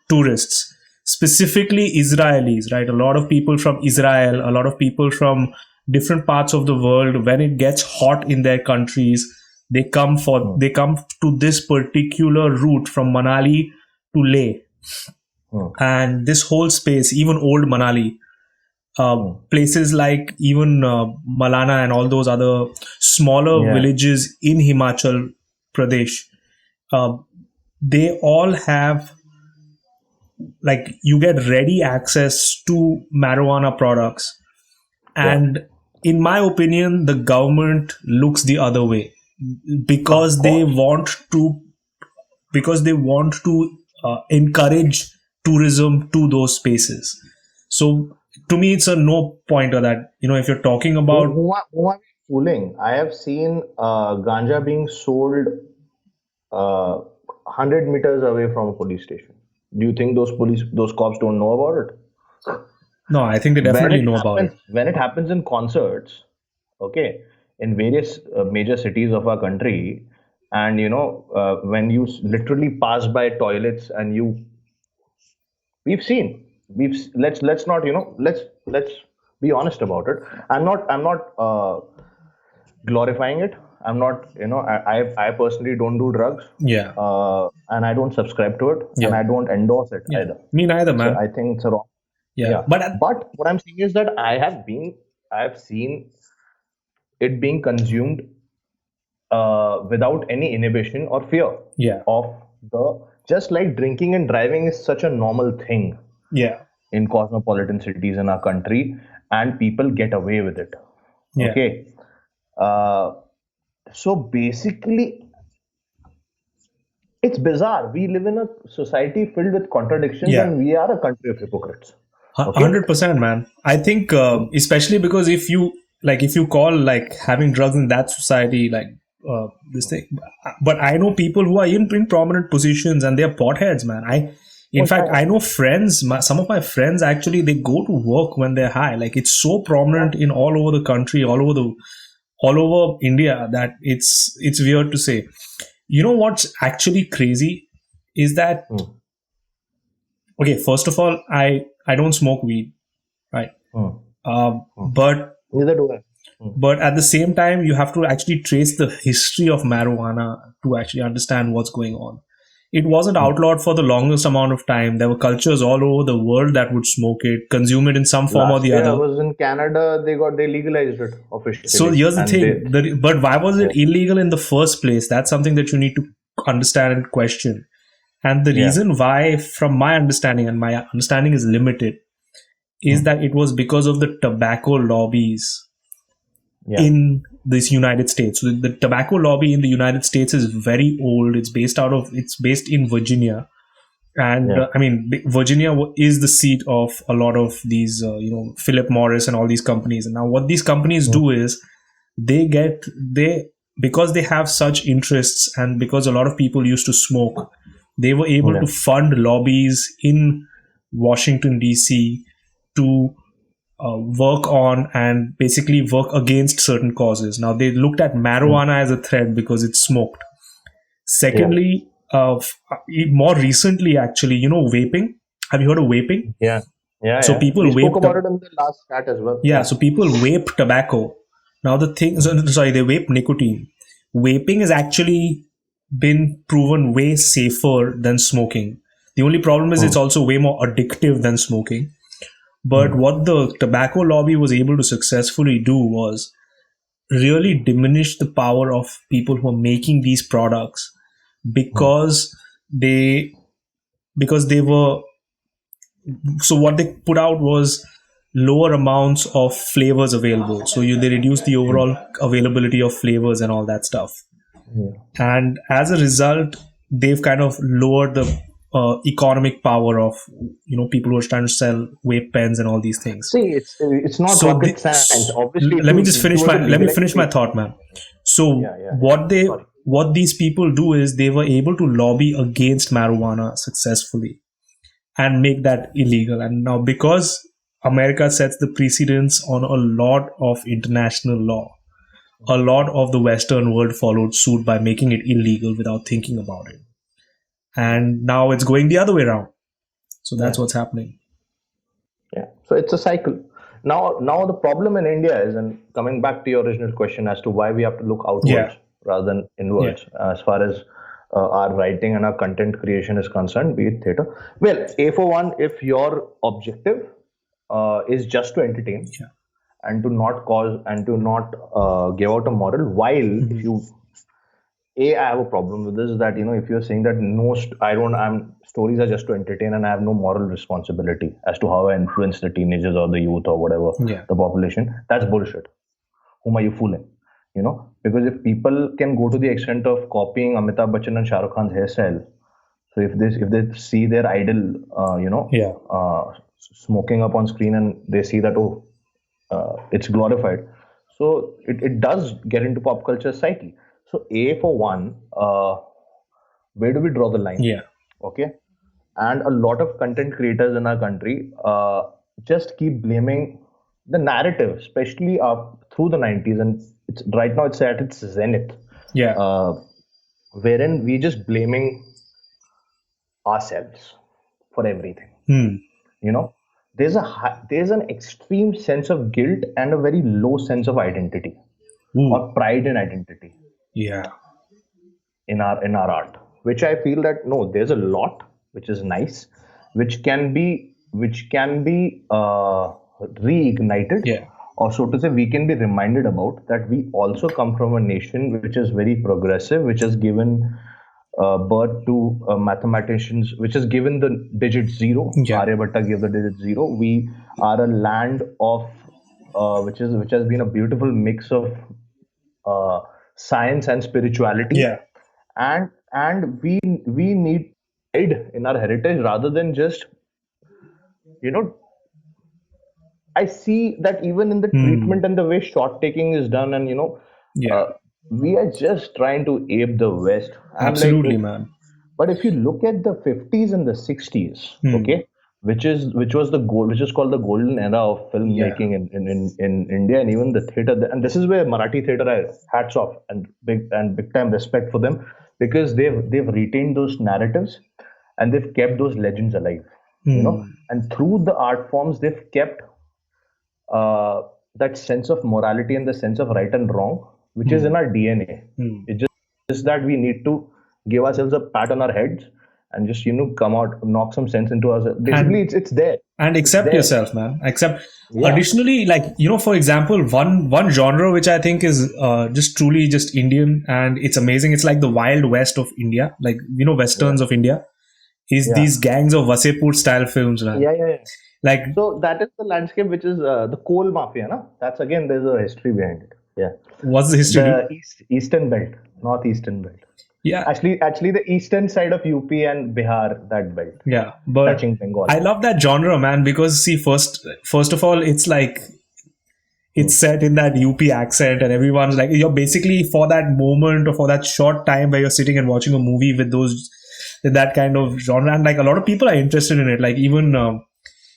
A: tourists, specifically Israelis, right? A lot of people from Israel, a lot of people from different parts of the world. When it gets hot in their countries,
B: Hmm.
A: they come to this particular route from Manali to Leh,
B: Hmm.
A: and this whole space, even old Manali,
B: Hmm.
A: places like even Malana and all those other smaller
B: Yeah.
A: villages in Himachal Pradesh, uh, they all have like you get ready access to marijuana products.
B: Yeah.
A: And in my opinion, the government looks the other way
B: Of
A: because they
B: course.
A: want to encourage tourism to those spaces. So to me, it's a no pointer that if you're talking about
B: Who are we fooling? I have seen ganja being sold 100 meters away from a police station. Do you think those cops don't know about it?
A: no, I think they definitely know about it.
B: When it happens in concerts, okay, in various major cities of our country, and when you literally pass by toilets and we've seen let's not let's be honest about it. I'm not glorifying it. I'm not, I personally don't do drugs,
A: Yeah,
B: and I don't subscribe to it, and
A: yeah,
B: I don't endorse it
A: yeah.
B: either.
A: Me neither,
B: So
A: man.
B: I think it's a wrong.
A: Yeah,
B: Yeah,
A: but
B: but what I'm saying is that I have seen it being consumed without any inhibition or fear
A: yeah,
B: of the, just like drinking and driving is such a normal thing
A: yeah,
B: in cosmopolitan cities in our country, and people get away with it.
A: yeah,
B: Okay. uh, so basically, it's bizarre. We live in a society filled with contradictions,
A: yeah.
B: and we are a country of hypocrites. Okay.
A: 100%, man. I think, especially because if you call like having drugs in that society like this thing, but I know people who are in prominent positions and they're potheads, man. In
B: Oh,
A: fact,
B: yeah.
A: I know friends. Some of my friends actually they go to work when they're high. Like it's so prominent in all over the country, all over India that it's weird to say. You know what's actually crazy is that
B: Hmm.
A: okay. First of all, I don't smoke weed, right?
B: Hmm. Hmm.
A: But
B: Neither do I. Hmm.
A: at the same time, you have to actually trace the history of marijuana to actually understand what's going on. It wasn't
B: Hmm.
A: outlawed for the longest amount of time. There were cultures all over the world that would smoke it, consume it in some form or
B: Last
A: the
B: year I
A: other.
B: was in Canada. They legalized it
A: So
B: officially,
A: here's the
B: and they
A: thing: but why was
B: yeah
A: it illegal in the first place? That's something that you need to understand and question. And the
B: yeah
A: reason why, from my understanding, and my understanding is limited, is
B: hmm.
A: that it was because of the tobacco lobbies
B: yeah
A: in this United States. So the tobacco lobby in the United States is very old. It's based in Virginia, and
B: yeah
A: Virginia is the seat of a lot of these Philip Morris and all these companies. And now what these companies
B: hmm.
A: do is they because they have such interests and because a lot of people used to smoke, they were able
B: yeah
A: to fund lobbies in Washington DC to work on and basically work against certain causes. Now they looked at
B: Hmm.
A: marijuana as a threat because it's smoked.
B: yeah
A: Secondly, more recently, actually, vaping. Have you heard of vaping?
B: yeah
A: So
B: yeah.
A: people
B: We spoke
A: vape.
B: about it in the last chat as well.
A: Yeah,
B: Yeah.
A: so people vape tobacco. Now the thing, sorry, they vape nicotine. Vaping has actually been proven way safer than smoking. The only problem is it's
B: Hmm.
A: also way more addictive than smoking. But
B: Hmm.
A: what the tobacco lobby was able to successfully do was really diminish the power of people who are making these products
B: Hmm.
A: because they they were so what they put out was lower amounts of flavors available, so they reduced the
B: Hmm.
A: overall availability of flavors and all that stuff,
B: Yeah.
A: and as a result they've kind of lowered the economic power of people who are trying to sell vape pens and all these things.
B: See, it's not
A: So
B: rocket science. Obviously,
A: let me just
B: if you
A: finish
B: were to
A: let me
B: legalize,
A: finish my
B: see,
A: thought, man. So
B: yeah, yeah, yeah. Sorry.
A: what these people do is they were able to lobby against marijuana successfully and make that illegal. And now, because America sets the precedence on a lot of international law, a lot of the Western world followed suit by making it illegal without thinking about it. And now it's going the other way around. So that's
B: Yeah.
A: what's happening.
B: Yeah. So it's a cycle. Now the problem in India is, and coming back to your original question as to why we have to look
A: Yeah.
B: outwards rather than
A: Yeah.
B: inwards, as far as our writing and our content creation is concerned, be it theater. Well, A for one, if your objective is just to entertain
A: Yeah.
B: and to not cause and to not give out a moral, while if
A: Mhm.
B: you I have a problem with this is that if you're saying that no, I don't, I'm stories are just to entertain and I have no moral responsibility as to how I influence the teenagers or the youth or whatever
A: Yeah.
B: the population. That's bullshit. Whom are you fooling? Because if people can go to the extent of copying Amitabh Bachchan and Shah Rukh Khan's hairstyle, so if they see their idol,
A: Yeah.
B: smoking up on screen and they see that it's glorified, so it does get into pop culture psyche. So A for one, where do we draw the line?
A: Yeah.
B: Okay, and a lot of content creators in our country just keep blaming the narrative, especially through the 90s, and it's right now it's at its zenith,
A: Yeah.
B: uh, wherein we just blaming ourselves for everything.
A: Hmm.
B: you know there's an extreme sense of guilt and a very low sense of identity
A: Ooh.
B: or pride in identity
A: Yeah.
B: in our art, which I feel that no, there's a lot which is nice, which can be reignited,
A: Yeah.
B: or so to say we can be reminded about that we also come from a nation which is very progressive, which has given birth to mathematicians, which has given the digit zero.
A: Yeah.
B: Aryabhatta gave the digit zero. We are a land of which has been a beautiful mix of uh, science and spirituality,
A: Yeah.
B: and we need pride in our heritage rather than just you know I see that even in the treatment and the way shot taking is done, and
A: Yeah,
B: uh, we are just trying to ape the West. I'm like,
A: absolutely, man.
B: but if you look at the 50s and the 60s, okay, which was the gold, which is called the golden era of
A: Yeah.
B: filmmaking in India, and even the theater. And this is where Marathi theater, I hats off and big time respect for them, because they've retained those narratives and they've kept those legends alive. And through the art forms, they've kept uh, that sense of morality and the sense of right and wrong, which is in our DNA. It's just that we need to give ourselves a pat on our heads and just come out, knock some sense into ourselves. Basically,
A: And
B: it's there.
A: and
B: It's
A: accept
B: there.
A: yourself, man. Accept.
B: Yeah.
A: Additionally, like, for example, one genre which I think is just truly just Indian, and it's amazing. It's like the Wild West of India, like,
B: Yeah.
A: westerns of India. Is
B: Yeah.
A: these gangs of Wasepur style films, man?
B: Yeah.
A: Like,
B: So that is the landscape, which is the coal mafia. Na? That's again, there's a history behind it. Yeah.
A: what's the history?
B: The eastern belt, northeastern belt.
A: Yeah,
B: Actually, the eastern side of UP and Bihar, that belt,
A: yeah. But
B: touching Bengal.
A: I love that genre, man, because see, first of all, it's like it's set in that UP accent, and everyone's like, you're basically, for that moment or for that short time where you're sitting and watching a movie with that kind of genre, and like a lot of people are interested in it. Like, even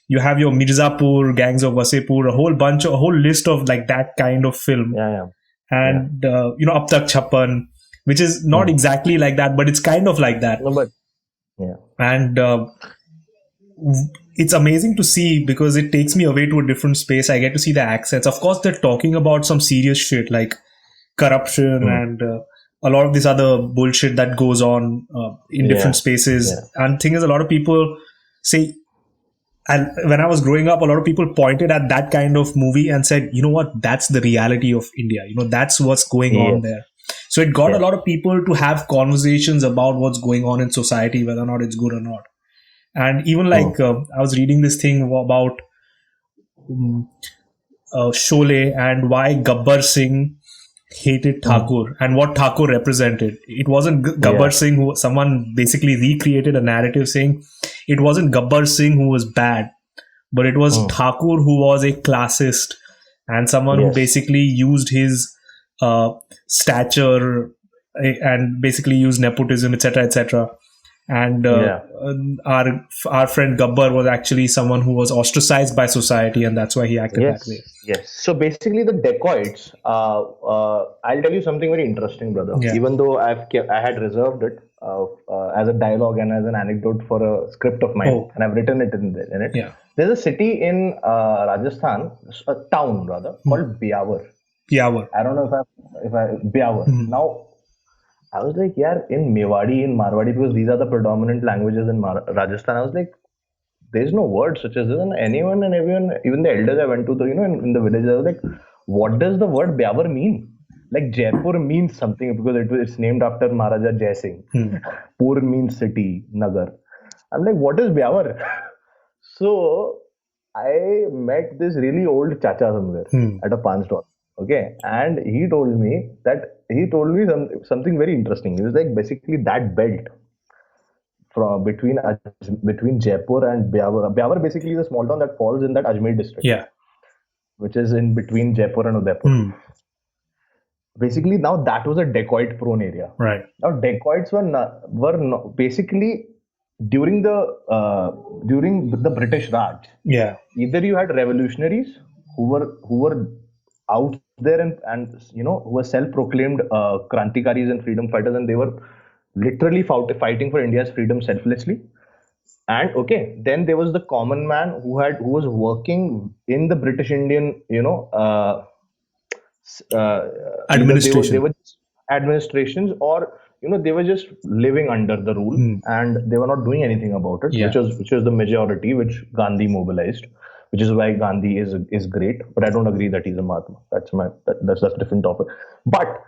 A: you have your Mirzapur, Gangs of Wasepur, a whole list of like that kind of film,
B: Yeah.
A: and Ab Tak Chappan, which is not exactly like that, but it's kind of like that.
B: No, but yeah.
A: And it's amazing to see, because it takes me away to a different space. I get to see the accents. Of course, they're talking about some serious shit like corruption and a lot of this other bullshit that goes on in different spaces.
B: Yeah.
A: And thing is, a lot of people say, and when I was growing up, a lot of people pointed at that kind of movie and said, you know what, that's the reality of India. That's what's going on there. So it got a lot of people to have conversations about what's going on in society, whether or not it's good or not. And even like I was reading this thing about Sholay and why Gabbar Singh hated Thakur and what Thakur represented. It wasn't Gabbar Singh who, someone basically recreated a narrative saying it wasn't Gabbar Singh who was bad, but it was Thakur who was a classist and someone who basically used his stature and basically used nepotism, etc., etc. And our friend Gabbar was actually someone who was ostracized by society, and that's why he acted that way.
B: Yes. So basically, the dacoits. I'll tell you something very interesting, brother.
A: Yeah.
B: Even though I had reserved it as a dialogue and as an anecdote for a script of mine, and I've written it in it.
A: Yeah.
B: There's a city in Rajasthan, a town rather, called Biawar.
A: Biawar.
B: I don't know if I Biawar. Now, I was like, yeah, in Mewadi, in Marwadi, because these are the predominant languages in Rajasthan. I was like, there's no word such as this. And anyone and everyone, even the elders I went to, in the village, I was like, what does the word Biawar mean? Like Jaipur means something because it's named after Maharaja Jai Singh. Pur means city, Nagar. I'm like, what is Biawar? So I met this really old chacha somewhere at a pan stall. Okay, and he told me something very interesting. It was like basically that belt from between Jaipur and Biawar. Biawar basically is a small town that falls in that Ajmer district.
A: Yeah,
B: which is in between Jaipur and Udaipur. Basically, now that was a dacoit prone area.
A: Right.
B: Now dacoits were basically during the British Raj.
A: Yeah.
B: Either you had revolutionaries who were out there and who were self-proclaimed Krantikaris and freedom fighters, and they were literally fighting for India's freedom selflessly. And then there was the common man who was working in the British Indian,
A: administration.
B: They were administrations, or they were just living under the rule and they were not doing anything about it, which was the majority, which Gandhi mobilized, which is why Gandhi is great. But I don't agree that he's a Mahatma. That's a different topic. But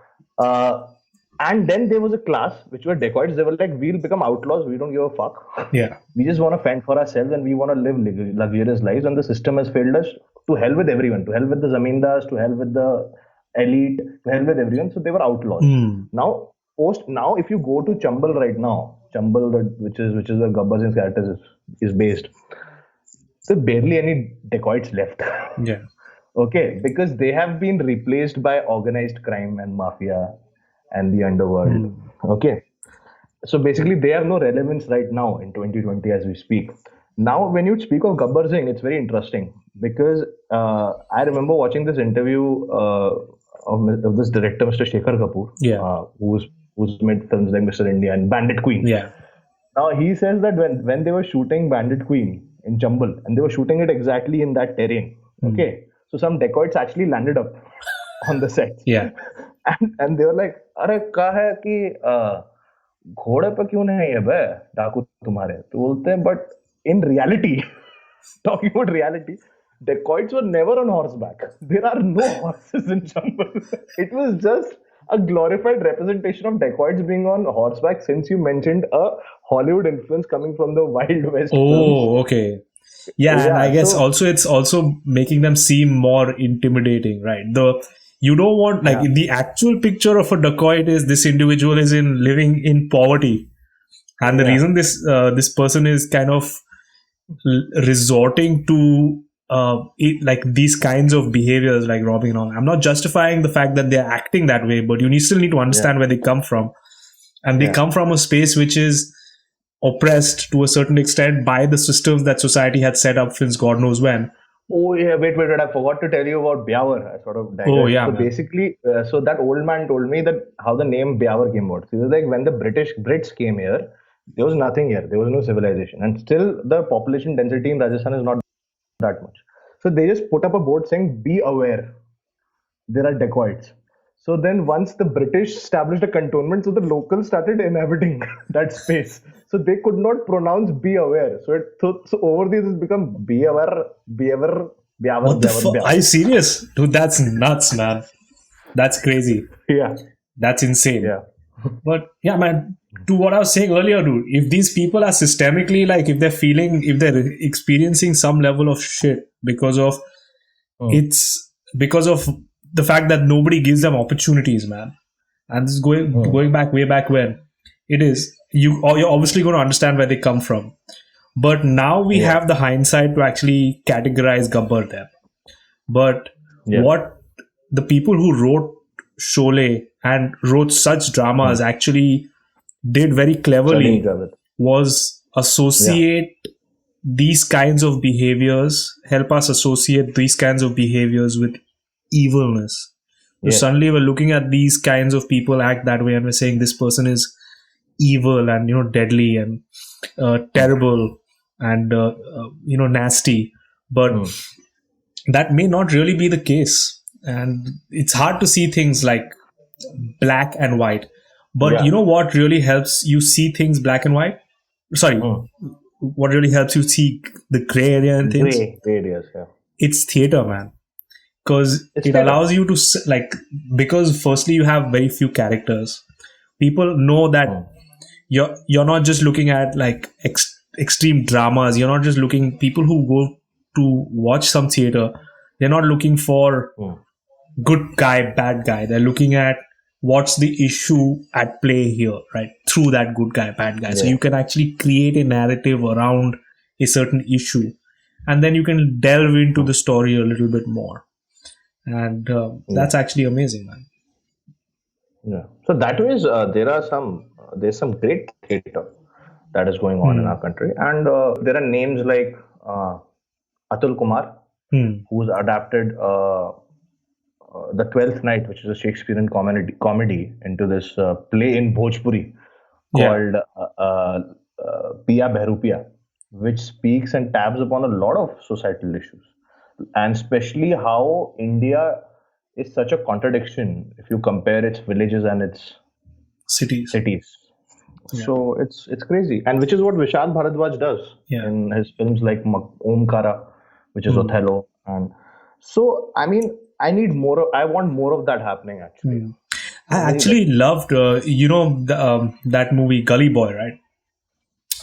B: and then there was a class which were dacoits. They were like, we'll become outlaws. We don't give a fuck.
A: Yeah.
B: We just want to fend for ourselves and we want to live luxurious lives. And the system has failed us. To hell with everyone. To hell with the zamindars. To hell with the elite. To hell with everyone. So they were outlaws. Now, if you go to Chambal right now, Chambal, which is where Gabbar Singh's character is based. there are barely any dacoits left.
A: Yeah.
B: Okay, because they have been replaced by organized crime and mafia and the underworld. Okay, so basically they have no relevance right now in 2020 as we speak. Now, when you speak of Gabbar Singh, it's very interesting because I remember watching this interview of this director, Mr. Shekhar Kapoor,
A: Yeah.
B: who's made films like Mr. India and Bandit Queen.
A: Yeah.
B: Now he says that when they were shooting Bandit Queen in Chambal and they were shooting it exactly in that terrain, okay, so some dacoits actually landed up on the set.
A: Yeah.
B: And they were like, अरे क्या है कि घोड़े पे क्यों नहीं है बे डाकू तुम्हारे, तो बोलते हैं but in reality, talking about reality, dacoits were never on horseback. There are no horses in Chambal. It was just a glorified representation of dacoits being on horseback, since you mentioned a Hollywood influence coming from the Wild West films.
A: Oh, okay. Yeah, and
B: Yeah,
A: I guess
B: so-
A: also it's also making them seem more intimidating, right? You don't want, like,
B: Yeah.
A: the actual picture of a dacoit is this individual is living in poverty, and the
B: Yeah.
A: reason this person is kind of resorting to like these kinds of behaviors, like robbing and all. I'm not justifying the fact that they're acting that way, but you still need to understand where they come from, and they
B: Yeah.
A: come from a space which is oppressed to a certain extent by the systems that society had set up since God knows when.
B: Oh yeah, wait, I forgot to tell you about Byawar. I sort of digressed.
A: Oh, yeah,
B: So
A: man.
B: basically, so that old man told me that how the name Byawar came about. So he was like, when the Brits came here, there was nothing here. There was no civilization, and still the population density in Rajasthan is not that much. So they just put up a board saying, "Be aware, there are dacoits." So then, once the British established a cantonment, so the locals started inhabiting that space. So they could not pronounce "be aware." So over this has become "be aware, be aware, be aware."
A: What the fuck? Are you serious? Dude, that's nuts, man. That's crazy.
B: Yeah,
A: That's insane.
B: yeah,
A: But yeah, man, to what I was saying earlier, dude, if these people are systemically, like, if they're experiencing some level of shit because of because of the fact that nobody gives them opportunities, man. And this is going back way back when. You're obviously going to understand where they come from. But now we have the hindsight to actually categorize Gabbar there. But what the people who wrote Sholay and wrote such dramas actually did very cleverly
B: Salim Javed.
A: was associate these kinds of behaviors, help us associate these kinds of behaviors with evilness. So
B: Yes.
A: suddenly we're looking at these kinds of people act that way and we're saying this person is evil and, deadly and terrible and, nasty. But that may not really be the case. And it's hard to see things like black and white. But
B: Yeah.
A: you know what really helps you see things black and white? Sorry, what really helps you see the gray area and things?
B: Gray areas, yeah.
A: It's theater, man. Because
B: It's
A: it
B: theatre.
A: allows you to, because firstly you have very few characters. People know that you're not just looking at like extreme dramas. You're not just looking, people who go to watch some theater, they're not looking for good guy, bad guy. They're looking at what's the issue at play here, right? Through that good guy, bad guy. So
B: Yeah.
A: you can actually create a narrative around a certain issue, and then you can delve into the story a little bit more. And that's actually amazing, man.
B: Yeah. So that way, there's some great theatre that is going on in our country, and there are names like Atul Kumar, who's adapted the Twelfth Night, which is a Shakespearean comedy into this play in Bhojpuri called Piya Behrupiya, which speaks and tabs upon a lot of societal issues, and especially how India is such a contradiction if you compare its villages and its
A: Cities.
B: cities. So it's crazy, and which is what Vishal Bharadwaj does in his films like Omkara, which is Othello, and so I mean, I want more of that happening. Actually,
A: I actually loved, that movie Gully Boy, right?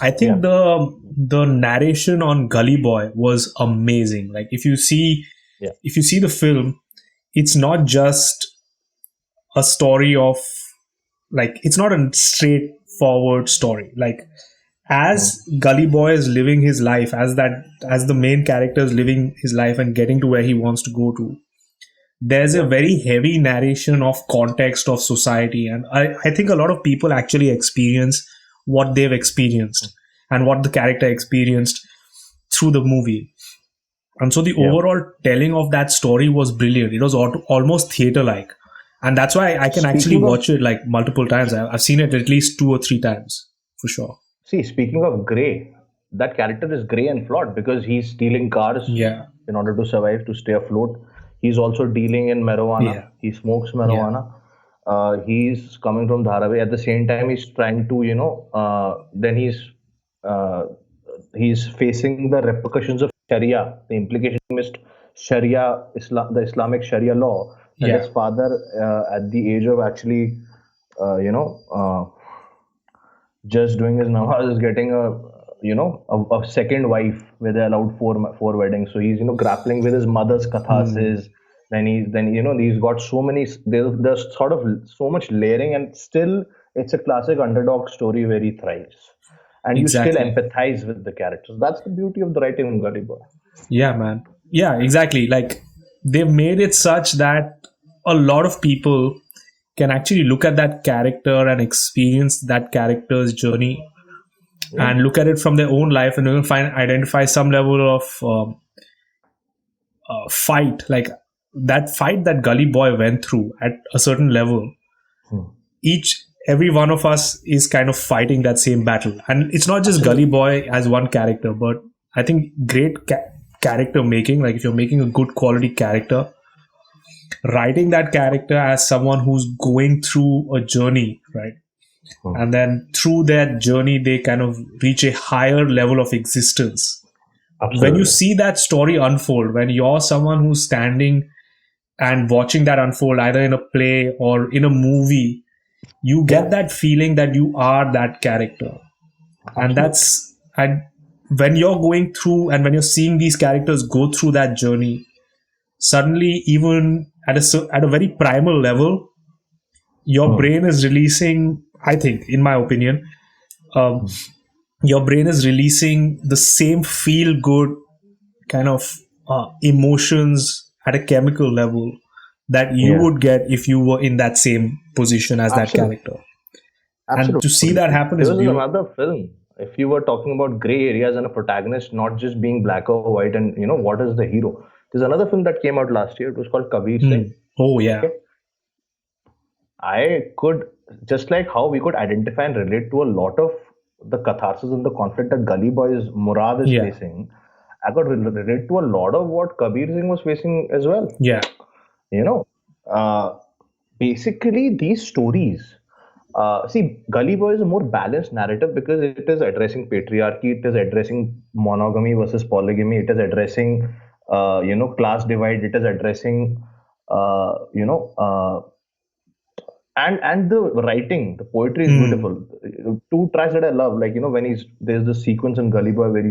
A: I think the narration on Gully Boy was amazing. Like if you see the film, it's not just a story of, like, it's not a straightforward story. Like as Gully Boy is living his life, as the main character is living his life and getting to where he wants to go to, there's a very heavy narration of context of society, and I think a lot of people actually experience what they've experienced and what the character experienced through the movie. And so the overall telling of that story was brilliant. It was almost theater like, and that's why I can actually watch it like multiple times. I've seen it at least 2 or 3 times for sure.
B: See, speaking of grey, that character is grey and flawed because he's stealing cars in order to survive, to stay afloat. He's also dealing in marijuana.
A: Yeah.
B: He smokes marijuana. He's coming from Dharavi. At the same time, he's trying to, then he's facing the repercussions of Sharia. The implication is Sharia, the Islamic Sharia law. That his father, at the age of actually, just doing his namaz, is getting a second wife where they allowed four weddings. So he's grappling with his mother's catharsis. Then he's got so many. There's sort of so much layering, and still it's a classic underdog story where he thrives, and you still empathize with the characters. That's the beauty of the writing in Gully Boy.
A: Yeah, man. Yeah, exactly. Like they've made it such that a lot of people can actually look at that character and experience that character's journey and look at it from their own life, and identify some level of fight, like that fight that Gully Boy went through at a certain level. Every one of us is kind of fighting that same battle, and it's not just Gully Boy as one character, but I think great character making, like if you're making a good quality character, writing that character as someone who's going through a journey, right? And then through that journey, they kind of reach a higher level of existence. Absolutely. When you see that story unfold, when you're someone who's standing and watching that unfold, either in a play or in a movie, you get that feeling that you are that character. Absolutely. And when you're going through and when you're seeing these characters go through that journey, suddenly, even at a very primal level, your brain is releasing, I think, in my opinion, your brain is releasing the same feel-good kind of emotions at a chemical level that you would get if you were in that same position as that character. Absolutely. And to see that happen is beautiful.
B: Another film. If you were talking about gray areas and a protagonist not just being black or white and, what is the hero? There's another film that came out last year. It was called Kabir Singh.
A: Oh, yeah. Okay?
B: I could, just like how we could identify and relate to a lot of the catharsis and the conflict that Gully Boy's Murad is facing, I could relate to a lot of what Kabir Singh was facing as well.
A: Yeah.
B: Basically these stories, see, Gully Boy is a more balanced narrative because it is addressing patriarchy, it is addressing monogamy versus polygamy, it is addressing, class divide, it is addressing, and the writing, the poetry is beautiful. 2 tracks that I love, like, when there's the sequence in Gully Boy where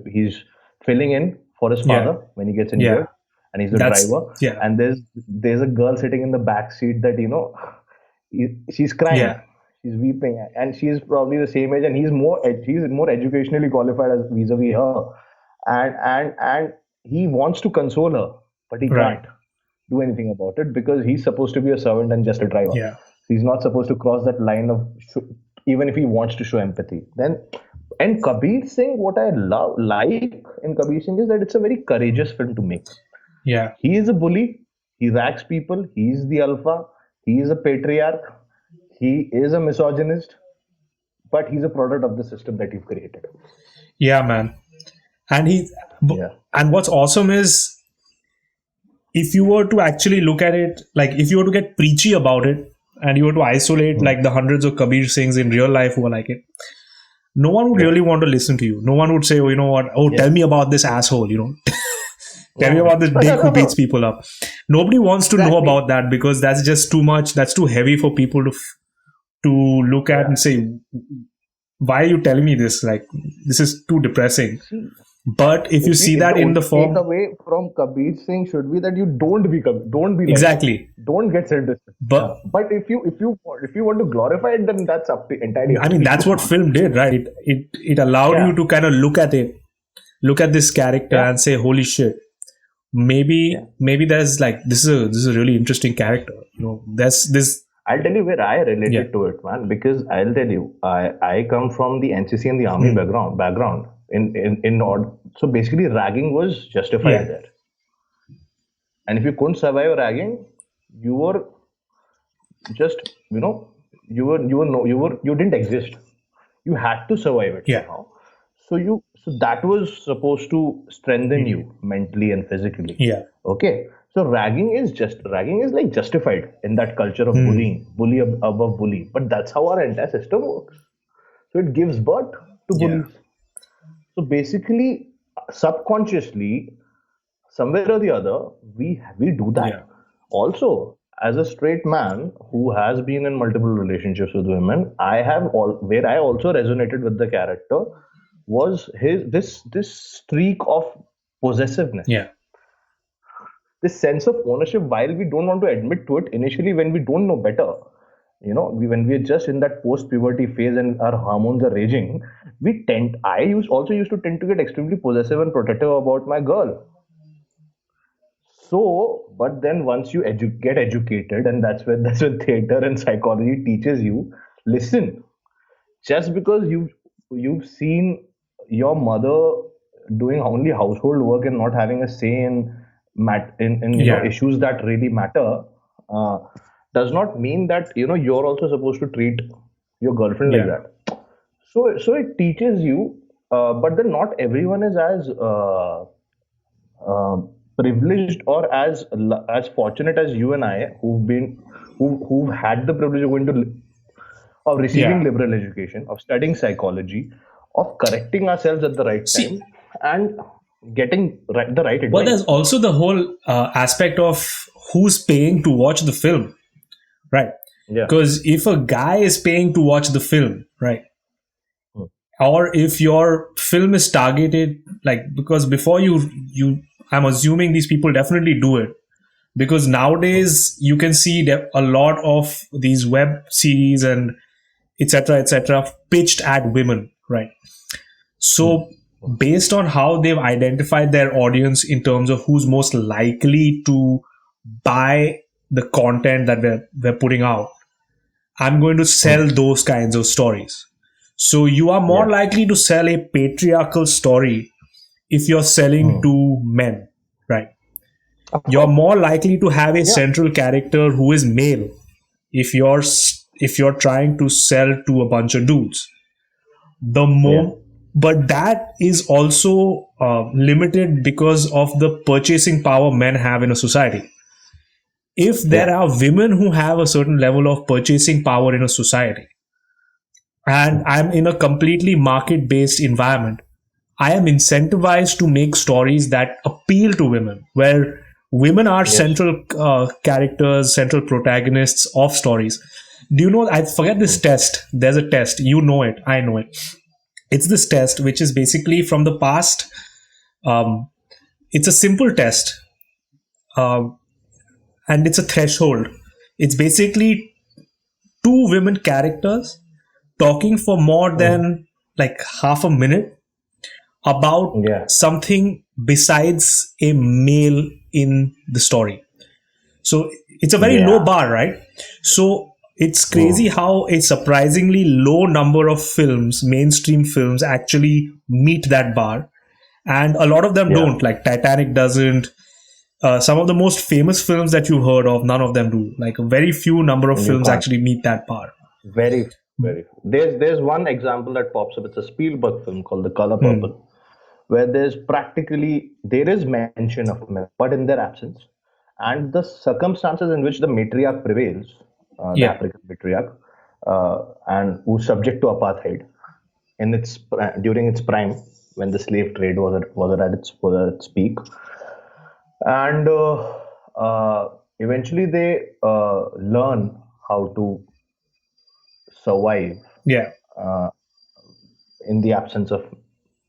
B: he's filling in for his father when he gets injured, and he's the driver. Yeah. And there's a girl sitting in the back seat that, she's crying. Yeah. She's weeping, and she's probably the same age, and he's more educationally qualified as vis-a-vis her, and he wants to console her, but he can't do anything about it because he's supposed to be a servant and just a driver.
A: Yeah.
B: So he's not supposed to cross that line of even if he wants to show empathy. And Kabir Singh, what I like in Kabir Singh is that it's a very courageous film to make.
A: Yeah.
B: He is a bully. He racks people. He's the alpha. He is a patriarch. He is a misogynist. But he's a product of the system that you've created.
A: Yeah, man. And what's awesome is, if you were to actually look at it, like if you were to get preachy about it and you were to isolate like the hundreds of Kabir Singhs in real life who are like it, no one would really want to listen to you. No one would say, oh, you know what? Oh, tell me about this asshole, Tell me about this dick who beats people up. Nobody wants to know about that because that's just too much. That's too heavy for people to look at and say, why are you telling me this? Like, this is too depressing. But if you see
B: The
A: that in the
B: only
A: form,
B: takeaway from Kabir Singh should be that you don't be don't be like that.
A: exactly.
B: Don't get sadistic. Yeah.
A: But
B: But if you want to glorify it, then that's entirely
A: I
B: up
A: mean,
B: to
A: that's
B: you.
A: what film did, right? It allowed
B: Yeah.
A: you to kind of look at it, look at this character,
B: Yeah.
A: and say, "Holy shit!
B: Yeah.
A: Maybe there's like this is a really interesting character." There's this.
B: I'll tell you where I
A: Yeah.
B: related to it, man. Because I'll tell you, I come from the NCC and the army
A: Hmm.
B: background. So basically, ragging was justified
A: Yeah.
B: there. And if you couldn't survive ragging, you were just you didn't exist. You had to survive it
A: Yeah.
B: somehow. So that was supposed to strengthen you mentally and physically.
A: Yeah.
B: Okay. So ragging is like justified in that culture of bullying, above bully. But that's how our entire system works. So it gives birth to
A: Yeah.
B: bullies. So basically, subconsciously, somewhere or the other, we do that.
A: Yeah.
B: Also, as a straight man who has been in multiple relationships with women, where I also resonated with the character was this streak of possessiveness,
A: Yeah.
B: this sense of ownership. While we don't want to admit to it initially, when we don't know better, when we're just in that post puberty phase and our hormones are raging, also used to tend to get extremely possessive and protective about my girl. So, but then once you get educated, and that's when theater and psychology teaches you. Listen, just because you've seen your mother doing only household work and not having a say in
A: Yeah.
B: issues that really matter, uh, does not mean that you're also supposed to treat your girlfriend like
A: Yeah.
B: that. So it teaches you, but then not everyone is as uh, privileged or as fortunate as you and I, who've had the privilege of of receiving
A: Yeah.
B: liberal education, of studying psychology, of correcting ourselves at the right
A: See,
B: time, and getting the right
A: but
B: advice.
A: there's also the whole aspect of who's paying to watch the film, right?
B: Yeah.
A: Because if a guy is paying to watch the film, right,
B: Hmm.
A: or if your film is targeted, like, because before you I'm assuming these people definitely do it, because nowadays you can see that a lot of these web series and etc pitched at women, right?
B: Hmm.
A: So based on how they've identified their audience in terms of who's most likely to buy the content that we're putting out, I'm going to
B: Hmm.
A: sell those kinds of stories. So you are more
B: Yeah.
A: likely to sell a patriarchal story if you're selling
B: Hmm.
A: to men, right?
B: Of
A: You're
B: course.
A: more likely to have a
B: Yeah.
A: central character who is male if you're trying to sell to a bunch of dudes. The
B: Yeah.
A: more, but that is also limited because of the purchasing power men have in a society. If there
B: Yeah.
A: are women who have a certain level of purchasing power in a society, and I'm in a completely market based environment, I am incentivized to make stories that appeal to women, where women are
B: Yes.
A: central characters, central protagonists of stories. Do you know? I forget this test. There's a test. You know it. I know it. It's this test, which is basically from the past. Um, it's a simple test, um, and it's a threshold. It's basically two women characters talking for more
B: Hmm.
A: than like half a minute about
B: Yeah.
A: something besides a male in the story. So it's a very low
B: Yeah.
A: bar, right? So it's
B: Hmm.
A: crazy how a surprisingly low number of films, mainstream films, actually meet that bar. And a lot of them
B: Yeah.
A: don't. Like Titanic doesn't. Some of the most famous films that you've heard of, none of them do. Like a very few number of
B: You
A: films
B: can't.
A: actually meet that bar.
B: Very. There's one example that pops up. It's a Spielberg film called The Color
A: Hmm.
B: Purple, where there is mention of men, but in their absence, and the circumstances in which the matriarch prevails, the
A: Yeah.
B: African matriarch, and who's subject to apartheid during its prime, when the slave trade was at its peak, and eventually they learn how to survive
A: Yeah.
B: uh, in the absence of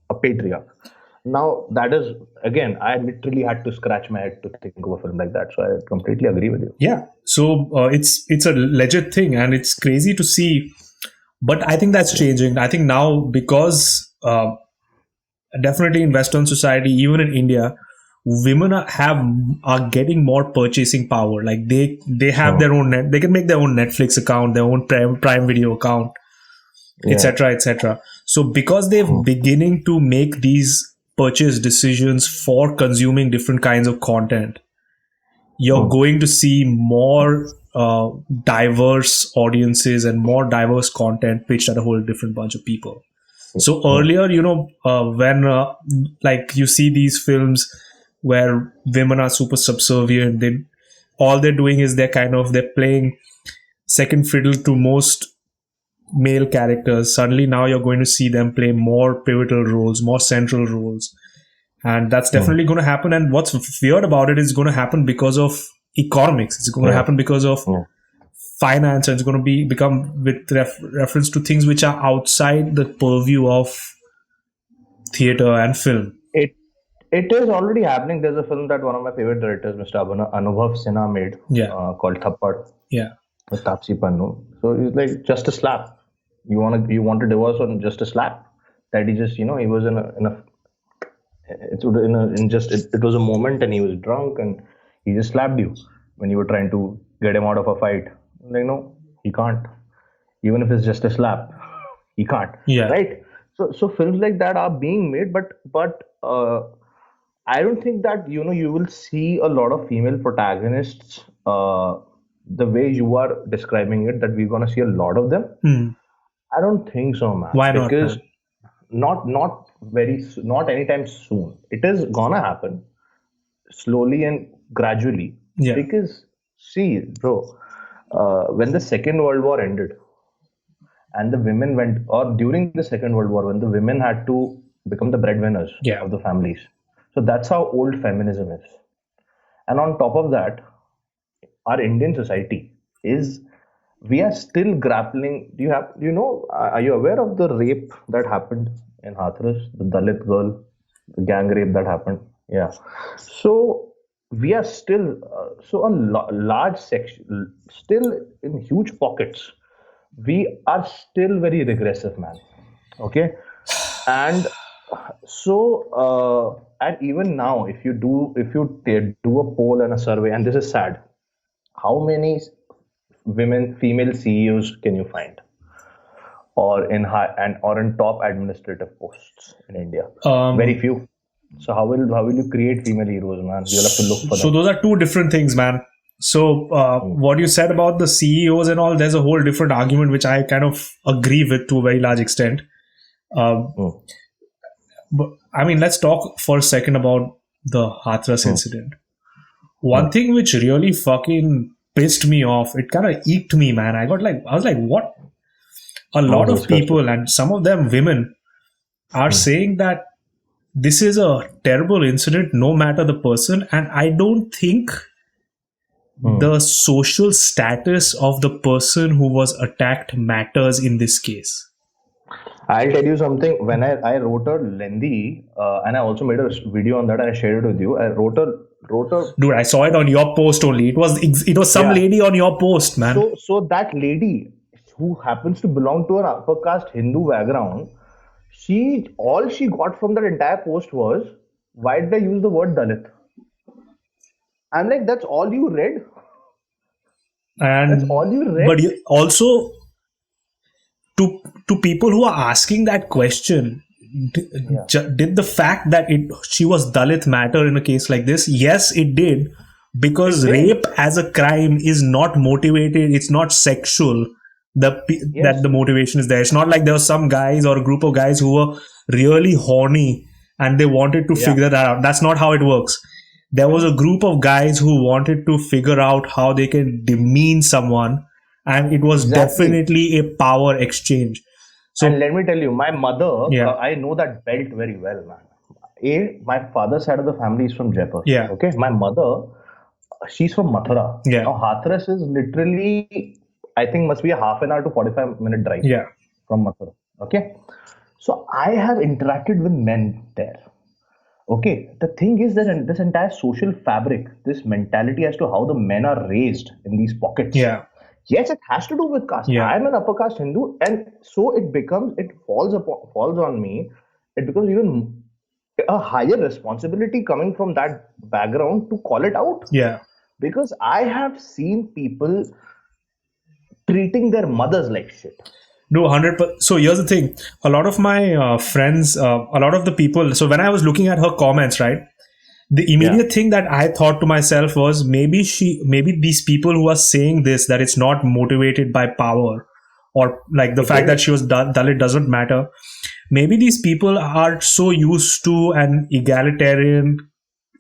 B: a patriarch. now that is, again, I literally had to scratch my head to think of a film like that. So I completely agree with you.
A: Yeah. So it's a legit thing, and it's crazy to see. But I think that's changing. I think now, because definitely in Western society, even in India, women are getting more purchasing power. Like they have their own they can make their own Netflix account, their own Prime Video account, etc., etc. So because they're beginning to make these purchase decisions for consuming different kinds of content, you're going to see more diverse audiences and more diverse content pitched at a whole different bunch of people. So earlier, when like you see these films where women are super subservient, all they're doing is they're playing second fiddle to most male characters. Suddenly now you're going to see them play more pivotal roles, more central roles. And that's definitely going to happen. And what's weird about it is going to happen because of economics. It's going to happen because of finance, and it's going to become with reference to things which are outside the purview of theater and film.
B: It is already happening. There's a film that one of my favorite directors, Mr. Anubhav Sinha, made called Thappad.
A: Yeah.
B: With Taapsee Pannu. So it's like just a slap. You want to divorce on just a slap. That he just, he was it was a moment, and he was drunk, and he just slapped you when you were trying to get him out of a fight. Like, no, he can't. Even if it's just a slap, he can't.
A: Yeah.
B: Right. So films like that are being made, but I don't think that you will see a lot of female protagonists the way you are describing it, that we're gonna see a lot of them. I don't think so, man.
A: Why not?
B: Because not anytime soon. It is gonna happen slowly and gradually.
A: Yeah.
B: Because see, bro, when the Second World War ended, and the women went, or during the Second World War, when the women had to become the breadwinners of the families. So that's how old feminism is. And on top of that, our Indian society we are still grappling. Are you aware of the rape that happened in Hathras, the Dalit girl, the gang rape that happened? Yeah. So we are still, large section, still in huge pockets. We are still very regressive, man. Okay. And so, and even now, if you do a poll and a survey, and this is sad, how many female CEOs can you find, or in top administrative posts in India? Very few. So how will you create female heroes, man? You'll have to look for them.
A: So those are two different things, man. So what you said about the CEOs and all, there's a whole different argument which I kind of agree with to a very large extent. But I mean, let's talk for a second about the Hathras incident. One thing which really fucking pissed me off, it kind of eked me, man. I was like, what? A lot of people, and some of them women, are saying that this is a terrible incident, no matter the person. And I don't think the social status of the person who was attacked matters in this case.
B: I'll tell you something. When I wrote a lengthy, and I also made a video on that, and I shared it with you. I wrote a.
A: Dude, I saw it on your post only. It was some lady on your post, man.
B: So that lady, who happens to belong to an upper caste Hindu background, all she got from that entire post was, why did I use the word Dalit? I'm like, that's all you read?
A: And
B: that's all you read?
A: But also, to people who are asking that question, did the fact that she was Dalit matter in a case like this? Yes, it did. Because rape as a crime is not motivated, it's not sexual. That the motivation is there. It's not like there were some guys or a group of guys who were really horny and they wanted to figure that out. That's not how it works. There was a group of guys who wanted to figure out how they can demean someone, and it was definitely a power exchange. So,
B: and let me tell you, my mother, I know that belt very well, man. My father's side of the family is from Jaipur.
A: Yeah.
B: Okay. My mother, she's from Mathura.
A: Yeah.
B: Now, Hathras is literally, I think, must be a half an hour to 45-minute drive.
A: Yeah.
B: From Mathura. Okay. So I have interacted with men there. Okay, the thing is that this entire social fabric, this mentality as to how the men are raised in these pockets.
A: Yeah,
B: Yes, it has to do with caste.
A: yeah,
B: I'm an upper caste Hindu, and so it falls on me. It becomes even a higher responsibility coming from that background to call it out,
A: yeah.
B: because I have seen people treating their mothers like shit.
A: No, 100%. So here's the thing. A lot of my friends, a lot of the people. So when I was looking at her comments, right, the
B: Yeah.
A: immediate thing that I thought to myself was maybe these people who are saying this, that it's not motivated by power, or like the
B: It
A: fact that
B: is.
A: she was Dalit doesn't matter. Maybe these people are so used to an egalitarian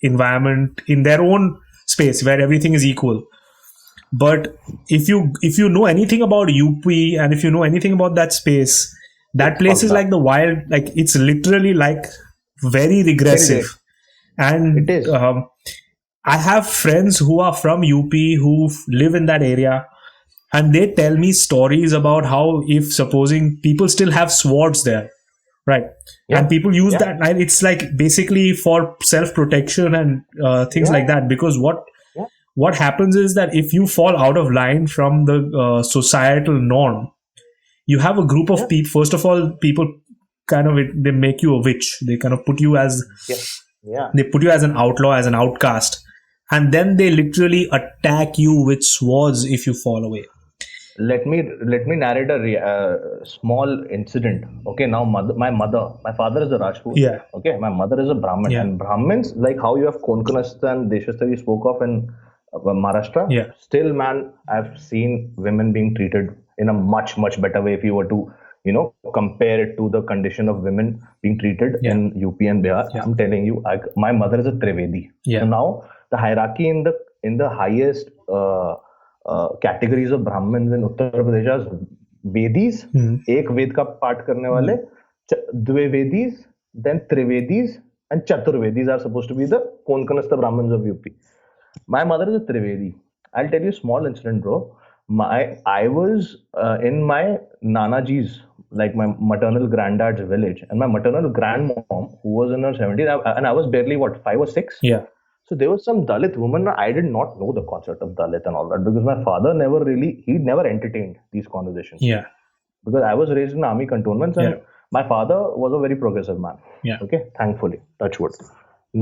A: environment in their own space where everything is equal. But if you know anything about UP, and if you know anything about that space, that
B: It's
A: place
B: fucked
A: is like
B: up.
A: the wild, like it's literally like very
B: Very
A: regressive.
B: right. It
A: And
B: is.
A: I have friends who are from UP who live in that area, and they tell me stories about how, if supposing people still have swords there, right, and
B: Yeah.
A: people use
B: Yeah.
A: that, and it's like basically for self protection and things like
B: Yeah.
A: that, because
B: Yeah.
A: what happens is that if you fall out of line from the societal norm, you have a group of
B: Yeah.
A: people. First of all, people kind of, they make you a witch. They kind of put you as,
B: Yeah. Yeah.
A: they put you as an outlaw, as an outcast, and then they literally attack you with swords if you fall away.
B: Let me narrate a small incident. Okay, now my father is a Rajput.
A: Yeah,
B: Okay, my mother is a Brahmin,
A: yeah,
B: and Brahmins, like how you have Konkanastha and Deshastha you spoke of in Maharashtra.
A: yeah,
B: Still, man, I've seen women being treated in a much better way. If you were to compare it to the condition of women being treated
A: yeah,
B: in UP and Bihar,
A: yeah,
B: I'm telling you, my mother is a Trivedi. So
A: yeah.
B: now the hierarchy in the highest categories of Brahmins in Uttar Pradesh as Vedis,
A: Mhm.
B: एक वेद का पाठ करने वाले,
A: Mhm.
B: Dvivedis, then Trivedis, and Chaturvedis are supposed to be the Konkanastha Brahmins of UP. My mother is a Trivedi. I'll tell you a small incident, bro. I was in my Nanaji's, like my maternal granddad's village, and my maternal grandmom, who was in her 70s, and I was barely what, 5 or 6.
A: Yeah,
B: So there was some Dalit woman. I did not know the concept of Dalit and all that, because my father he never entertained these conversations,
A: yeah,
B: because I was raised in army cantonments,
A: yeah,
B: and my father was a very progressive man.
A: yeah,
B: Okay, thankfully, touch wood.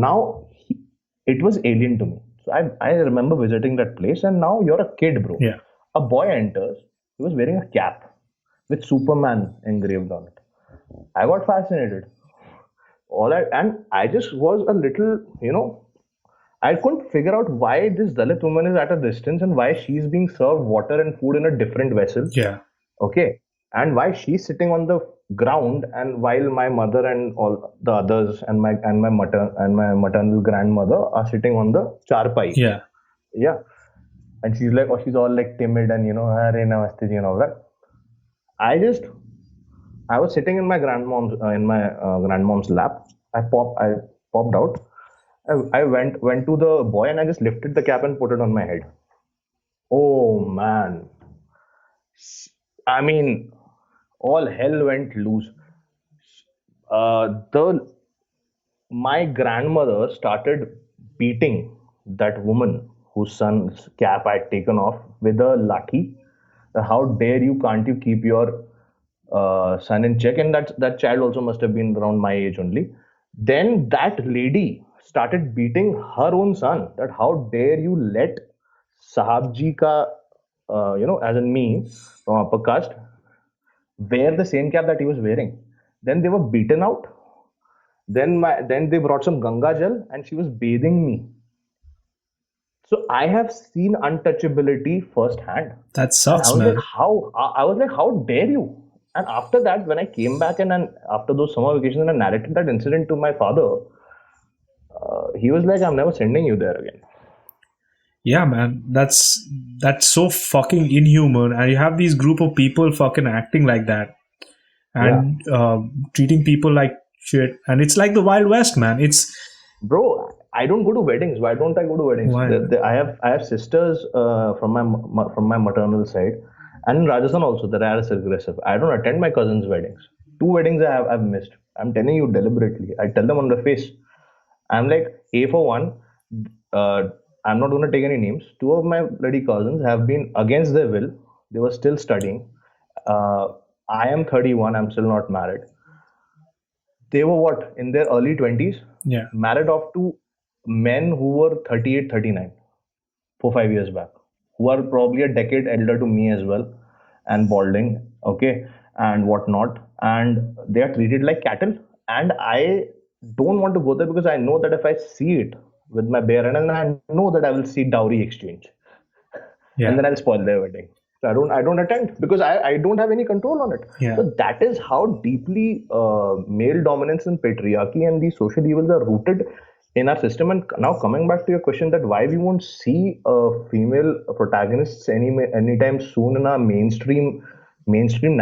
B: Now it was alien to me. So I remember visiting that place, and now you're a kid, bro.
A: yeah.
B: A boy enters. He was wearing a cap with Superman engraved on it. I got fascinated. I just was a little, I couldn't figure out why this Dalit woman is at a distance, and why she's being served water and food in a different vessel.
A: Yeah.
B: Okay. And why she's sitting on the ground, and while my mother and all the others and my maternal grandmother are sitting on the charpai.
A: Yeah.
B: Yeah. And she's all like timid and "Are namaste ji," and all that. I just I was sitting in my grandmom's lap. I popped out. I went to the boy, and I just lifted the cap and put it on my head. Oh man. I mean, all hell went loose. The My grandmother started beating that woman whose son's cap I had taken off with a lathi. How dare you? Can't you keep your son in check? And that child also must have been around my age only. Then that lady started beating her own son. That how dare you let Sahabji ka, as in me from upper caste, wear the same cap that he was wearing. Then they were beaten out. Then they brought some Ganga Jal, and she was bathing me. So I have seen untouchability firsthand,
A: That
B: and I
A: sucks,
B: was like,
A: man.
B: how dare you? And after that, when I came back, and after those summer vacations, and I narrated that incident to my father, he was like, "I'm never sending you there again."
A: Yeah, man. That's so fucking inhuman. And you have these group of people fucking acting like that,
B: Yeah,
A: and treating people like shit. And it's like the Wild West, man. It's
B: bro. I don't go to weddings. Why don't I go to weddings?
A: why, man?
B: I have sisters from my maternal side, and in Rajasthan also that are aggressive. I don't attend my cousins' weddings. Two weddings I've missed. I'm telling you deliberately. I tell them on the face. I'm like, A for one, I'm not going to take any names. Two of my bloody cousins have been against their will. They were still studying. Uh, I am 31. I'm still not married. They were what, in their early 20s,
A: Yeah.
B: married off to men who were 38, 39, 4 5 years back, who are probably a decade elder to me as well, and balding, okay, and whatnot, and they are treated like cattle. And I don't want to go there because I know that if I see it with my bare hand, and I know that I will see dowry exchange, and
A: Yeah.
B: then I'll spoil their wedding. So I don't attend because I don't have any control on it.
A: Yeah.
B: So that is how deeply male dominance and patriarchy and these social evils are rooted in our system. And now coming back to your question that why we won't see female protagonists anytime soon in our mainstream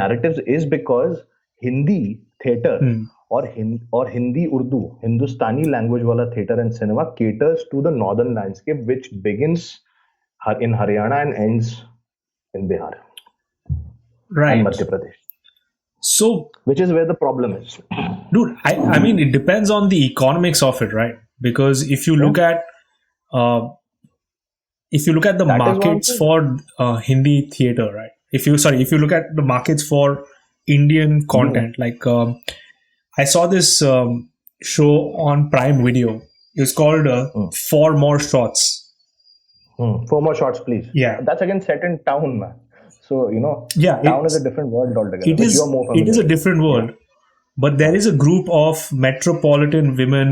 B: narratives is because Hindi theater
A: Hmm.
B: or Hindi Urdu, Hindustani language wala theater and cinema caters to the northern landscape, which begins in Haryana and ends in Bihar and
A: Right.
B: Madhya Pradesh,
A: So,
B: which is where the problem is.
A: dude, I mean, it depends on the economics of it, right? Because
B: Yeah,
A: uh, if you look at the
B: that is what I'm
A: markets
B: saying.
A: for Hindi theater, right? If you look at the markets for Indian
B: Hmm.
A: content, like I saw this show on Prime Video. It's called
B: Hmm.
A: Four More Shots.
B: Four more shots, please.
A: Yeah,
B: That's again set in town, man. So
A: yeah.
B: town is a different world altogether,
A: It
B: which you are
A: is
B: more
A: it is
B: familiar
A: a
B: with.
A: different
B: Yeah.
A: world, but there
B: Yeah.
A: is a group of metropolitan women,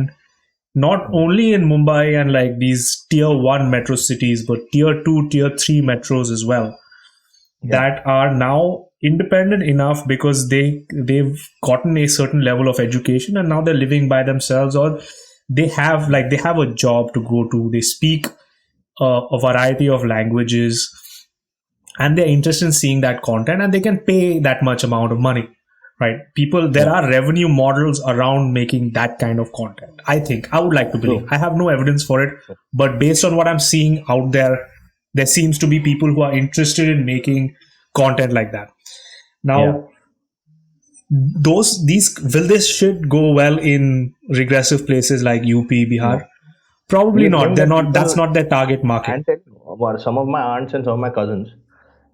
A: not
B: Hmm.
A: only in Mumbai and like these tier one metro cities, but tier two, tier three metros as well,
B: Yeah.
A: that are now independent enough because they've gotten a certain level of education and now they're living by themselves, or they have a job to go to. They speak a variety of languages and they're interested in seeing that content and they can pay that much amount of money, right? People, there
B: Yeah.
A: are revenue models around making that kind of content. I would like to believe,
B: True.
A: I have no evidence for it,
B: True.
A: but based on what I'm seeing out there, there seems to be people who are interested in making content like that.
B: Yeah.
A: Now, these will this shit go well in regressive places like UP, Bihar?
B: No.
A: Probably
B: You
A: not.
B: think
A: They're
B: that
A: not. That's
B: people
A: not their target market.
B: and tell you, some of my aunts and some of my cousins,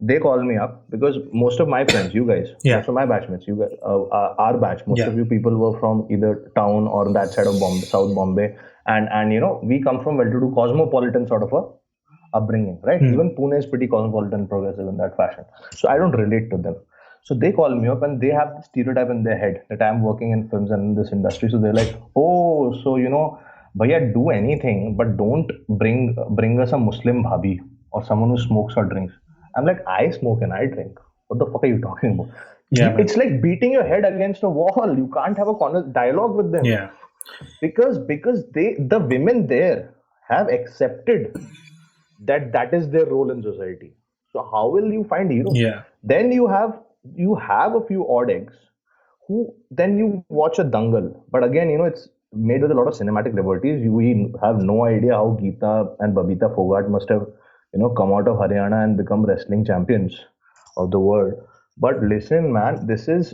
B: they call me up because most of my friends, you guys,
A: Yeah,
B: most of my batchmates, you guys, our batch, most
A: yeah.
B: of you people were from either town or that side of Bombay, South Bombay, and we come from well-to-do cosmopolitan sort of a upbringing, right?
A: Hmm.
B: Even Pune is pretty cosmopolitan, progressive in that fashion. So I don't relate to them. So they call me up and they have the stereotype in their head that I'm working in films and in this industry. So they're like, oh, so bhaiya, do anything, but don't bring us a Muslim bhabhi or someone who smokes or drinks. I'm like, I smoke and I drink. What the fuck are you talking about?
A: Yeah, man.
B: It's like beating your head against a wall. You can't have a dialogue with them
A: Yeah,
B: because the women there have accepted that is their role in society. So how will you find heroes?
A: yeah,
B: Then you have a few odd eggs who then you watch a Dangal, but again it's made with a lot of cinematic liberties. We have no idea how Geeta and Babita Fogart must have come out of Haryana and become wrestling champions of the world. But listen, man, this is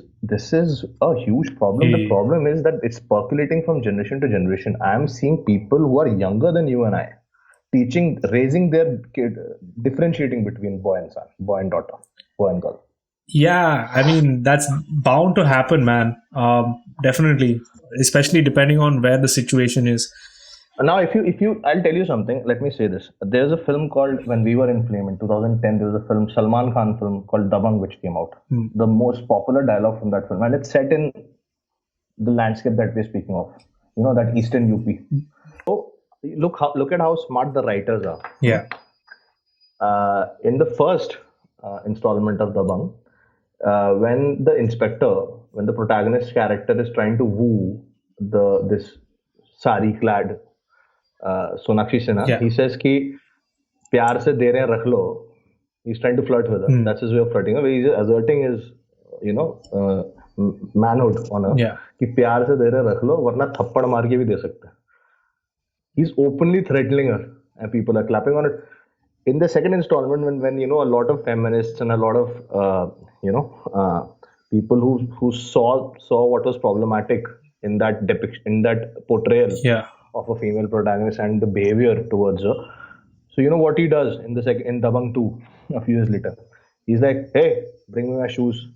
B: a huge problem. The
A: he,
B: problem is that it's percolating from generation to generation. I am seeing people who are younger than you and I teaching, raising their kid, differentiating between boy and son, boy and daughter, boy and girl.
A: yeah. I mean, that's bound to happen, man. Definitely, especially depending on where the situation is.
B: Now, if you, I'll tell you something. Let me say this. There's a film called When We Were in Flame in 2010. There was a film, Salman Khan film called Dabang, which came out.
A: Hmm.
B: The most popular dialogue from that film, and it's set in the landscape that we're speaking of. That Eastern UP. So look at how smart the writers are.
A: Yeah,
B: In the first installment of Dabang, when the protagonist character is trying to woo this sari clad Sonakshi Sinha,
A: yeah.
B: he says कि प्यार से दे रहे हैं रख लो. He's trying to flirt with her.
A: Hmm.
B: That's his way of flirting. He's asserting his manhood on her.
A: Yeah,
B: कि प्यार से दे रहे हैं रख लो वरना थप्पड़ मार के भी दे सकते हैं. He's openly threatening her, and people are clapping on it. In the second installment, when a lot of feminists and a lot of people who saw what was problematic in that depiction, in that portrayal
A: yeah.
B: of a female protagonist and the behavior towards her. So you know what he does in Dabang 2 a few years later? He's like, hey, bring me my shoes,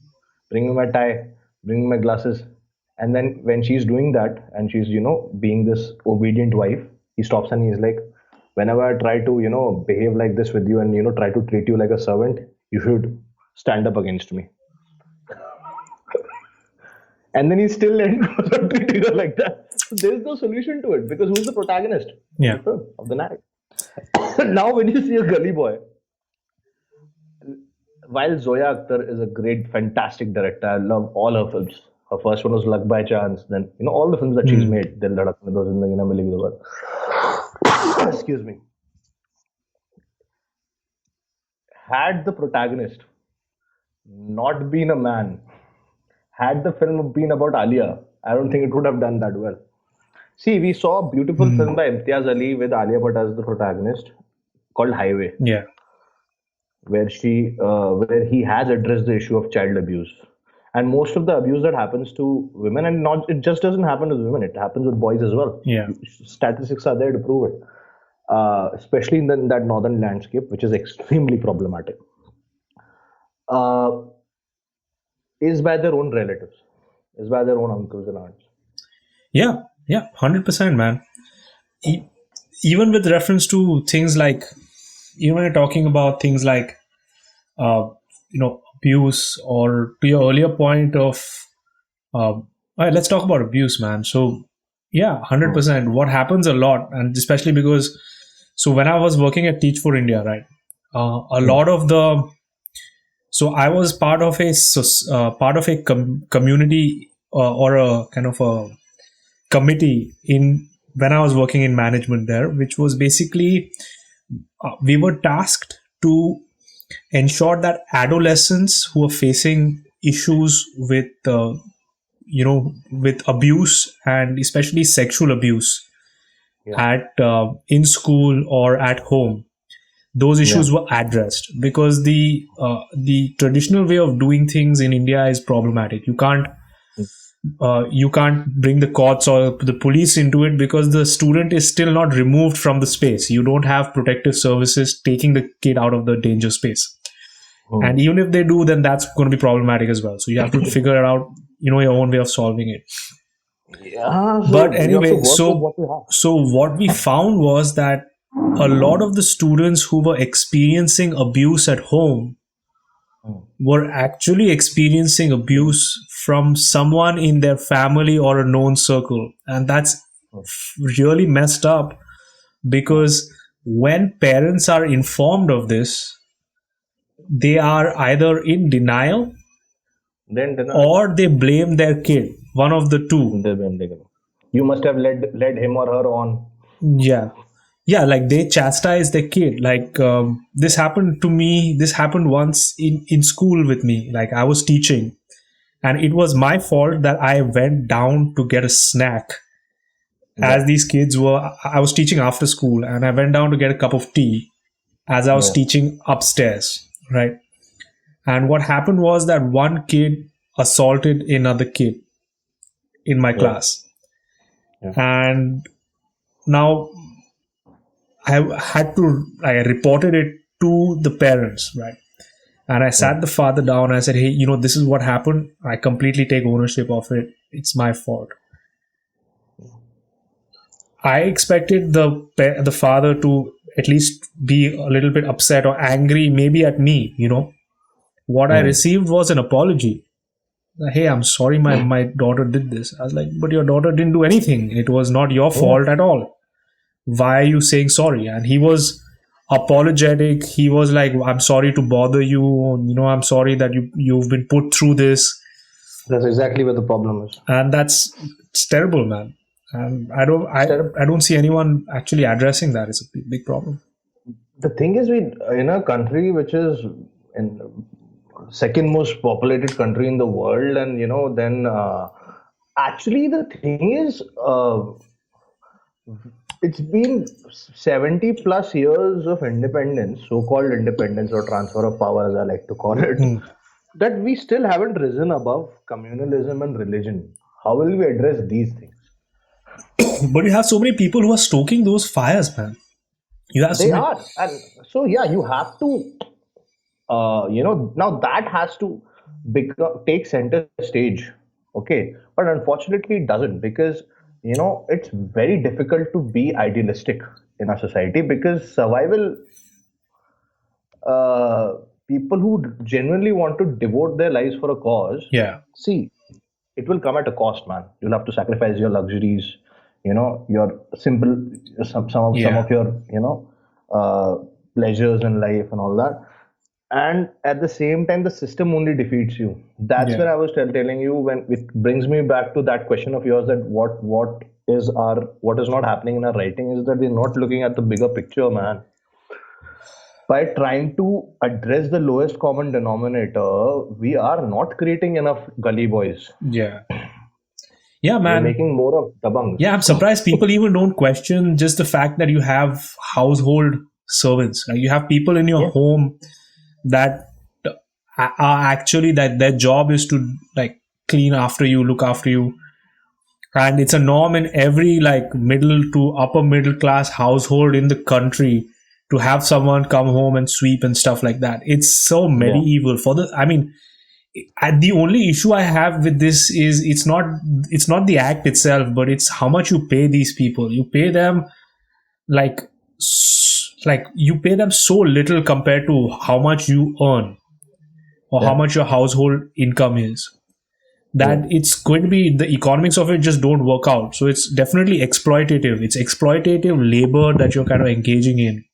B: bring me my tie, bring me my glasses. And then when she's doing that and she's, being this obedient wife, he stops and he's like, whenever I try to, behave like this with you and, try to treat you like a servant, you should stand up against me. And then he still goes on treating her like that. So there's no solution to it because who's the protagonist
A: Yeah.
B: of the narrative? Now, when you see a gully boy, while Zoya Akhtar is a great, fantastic director, I love all her films. Her first one was Luck by Chance. Then, all the films that she's made, Dil Dhadakne Do Zindagi Na Milegi Dobara. Excuse me. Had the protagonist not been a man, had the film been about Alia, I don't think it would have done that well. See, we saw a beautiful film by Imtiaz Ali with Alia Bhatt as the protagonist called Highway,
A: Yeah.
B: where he has addressed the issue of child abuse. And most of the abuse that happens to women, and it just doesn't happen with women, it happens with boys as well.
A: Yeah.
B: Statistics are there to prove it, especially in that northern landscape, which is extremely problematic. Is by their own relatives, is by their own uncles and aunts.
A: Yeah. 100%, man. Even with reference to things like, even when you're talking about things like, abuse, or to your earlier point of, all right, let's talk about abuse, man. So, yeah, 100%. What happens a lot, and especially because, so when I was working at Teach for India, right, a lot of so I was part of a community or a kind of a committee when I was working in management there, which was basically we were tasked to ensure that adolescents who are facing issues with with abuse and especially sexual abuse at in school or at home, those issues were addressed, because the traditional way of doing things in India is problematic. You can't bring the courts or the police into it because the student is still not removed from the space. You don't have protective services taking the kid out of the danger space. And even if they do, then that's going to be problematic as well. So you have to figure out, your own way of solving it.
B: Yeah,
A: But anyway, so what we found was that a lot of the students who were experiencing abuse at home were actually experiencing abuse from someone in their family or a known circle. And that's really messed up, because when parents are informed of this, they are either in denial or they blame their kid. One of the two.
B: You must have led him or her on.
A: Yeah, like they chastise the kid. Like this happened to me. This happened once in school with me. Like I was teaching, and it was my fault that I went down to get a snack. As these kids were, I was teaching after school, and I went down to get a cup of tea as I was teaching upstairs, right? And what happened was that one kid assaulted another kid in my class. And now I reported it to the parents, right? And I sat the father down and I said, hey, this is what happened. I completely take ownership of it. It's my fault. I expected the father to at least be a little bit upset or angry, maybe at me, What I received was an apology. Hey, I'm sorry my daughter did this. I was like, but your daughter didn't do anything. It was not your fault at all. Why are you saying sorry? And he was apologetic. He was like, I'm sorry to bother you. I'm sorry that you've been put through this.
B: That's exactly where the problem is.
A: And it's terrible, man. And I don't see anyone actually addressing that. It's a big problem.
B: The thing is, we in a country which is in second most populated country in the world, and then actually the thing is, it's been 70 plus years of independence, so-called independence or transfer of power, as I like to call it, that we still haven't risen above communalism and religion. How will we address these things?
A: But you have so many people who are stoking those fires, man. You have so
B: They
A: many.
B: are. And so, yeah, you have to, now that has to take center stage. Okay. But unfortunately, it doesn't, because, it's very difficult to be idealistic in our society, because survival, uh, people who genuinely want to devote their lives for a cause,
A: Yeah,
B: see, it will come at a cost, man. You'll have to sacrifice your luxuries, your simple, some
A: yeah,
B: of your, uh, pleasures in life and all that. And at the same time, the system only defeats you. That's
A: yeah.
B: where I was telling you, when it brings me back to that question of yours, that what is not happening in our writing is that we're not looking at the bigger picture, man. By trying to address the lowest common denominator, we are not creating enough gully boys.
A: Yeah. Yeah,
B: We're
A: man.
B: making more of dabangs.
A: Yeah, I'm surprised people even don't question just the fact that you have household servants. Like you have people in your
B: Yeah,
A: home that are actually that their job is to like clean after you, look after you, and it's a norm in every like middle to upper middle class household in the country to have someone come home and sweep and stuff like that. It's so
B: yeah,
A: medieval for the. I mean, the only issue I have with this is it's not the act itself, but it's how much you pay these people. You pay them like like you pay them so little compared to how much you earn or how
B: yeah,
A: much your household income is,
B: yeah.
A: that it's going to be the economics of it just don't work out. So it's definitely exploitative. It's exploitative labor that you're kind of engaging in.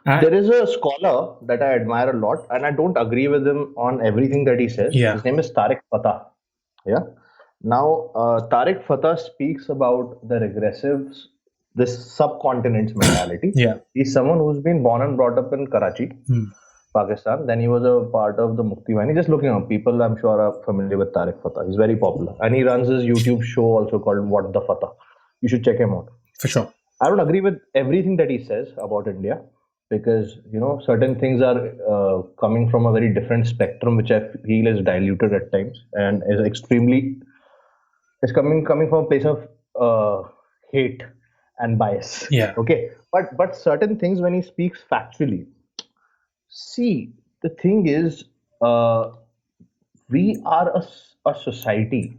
B: There
A: And
B: is a scholar that I admire a lot, and I don't agree with him on everything that he says.
A: yeah,
B: His name is Tariq Fatah. Yeah. Now, Tariq Fatah speaks about the regressive, this subcontinent's mentality.
A: yeah,
B: He's someone who's been born and brought up in Karachi,
A: hmm,
B: Pakistan. Then he was a part of the Mukti Wahini. Just looking up, people I'm sure are familiar with Tariq Fatah. He's very popular. And he runs his YouTube show also called What the Fatah. You should check him out.
A: for sure.
B: I don't agree with everything that he says about India, because certain things are coming from a very different spectrum, which I feel is diluted at times and is extremely, is coming from a place of hate and bias.
A: Yeah,
B: Okay, but certain things when he speaks factually, see, the thing is, uh, we are a society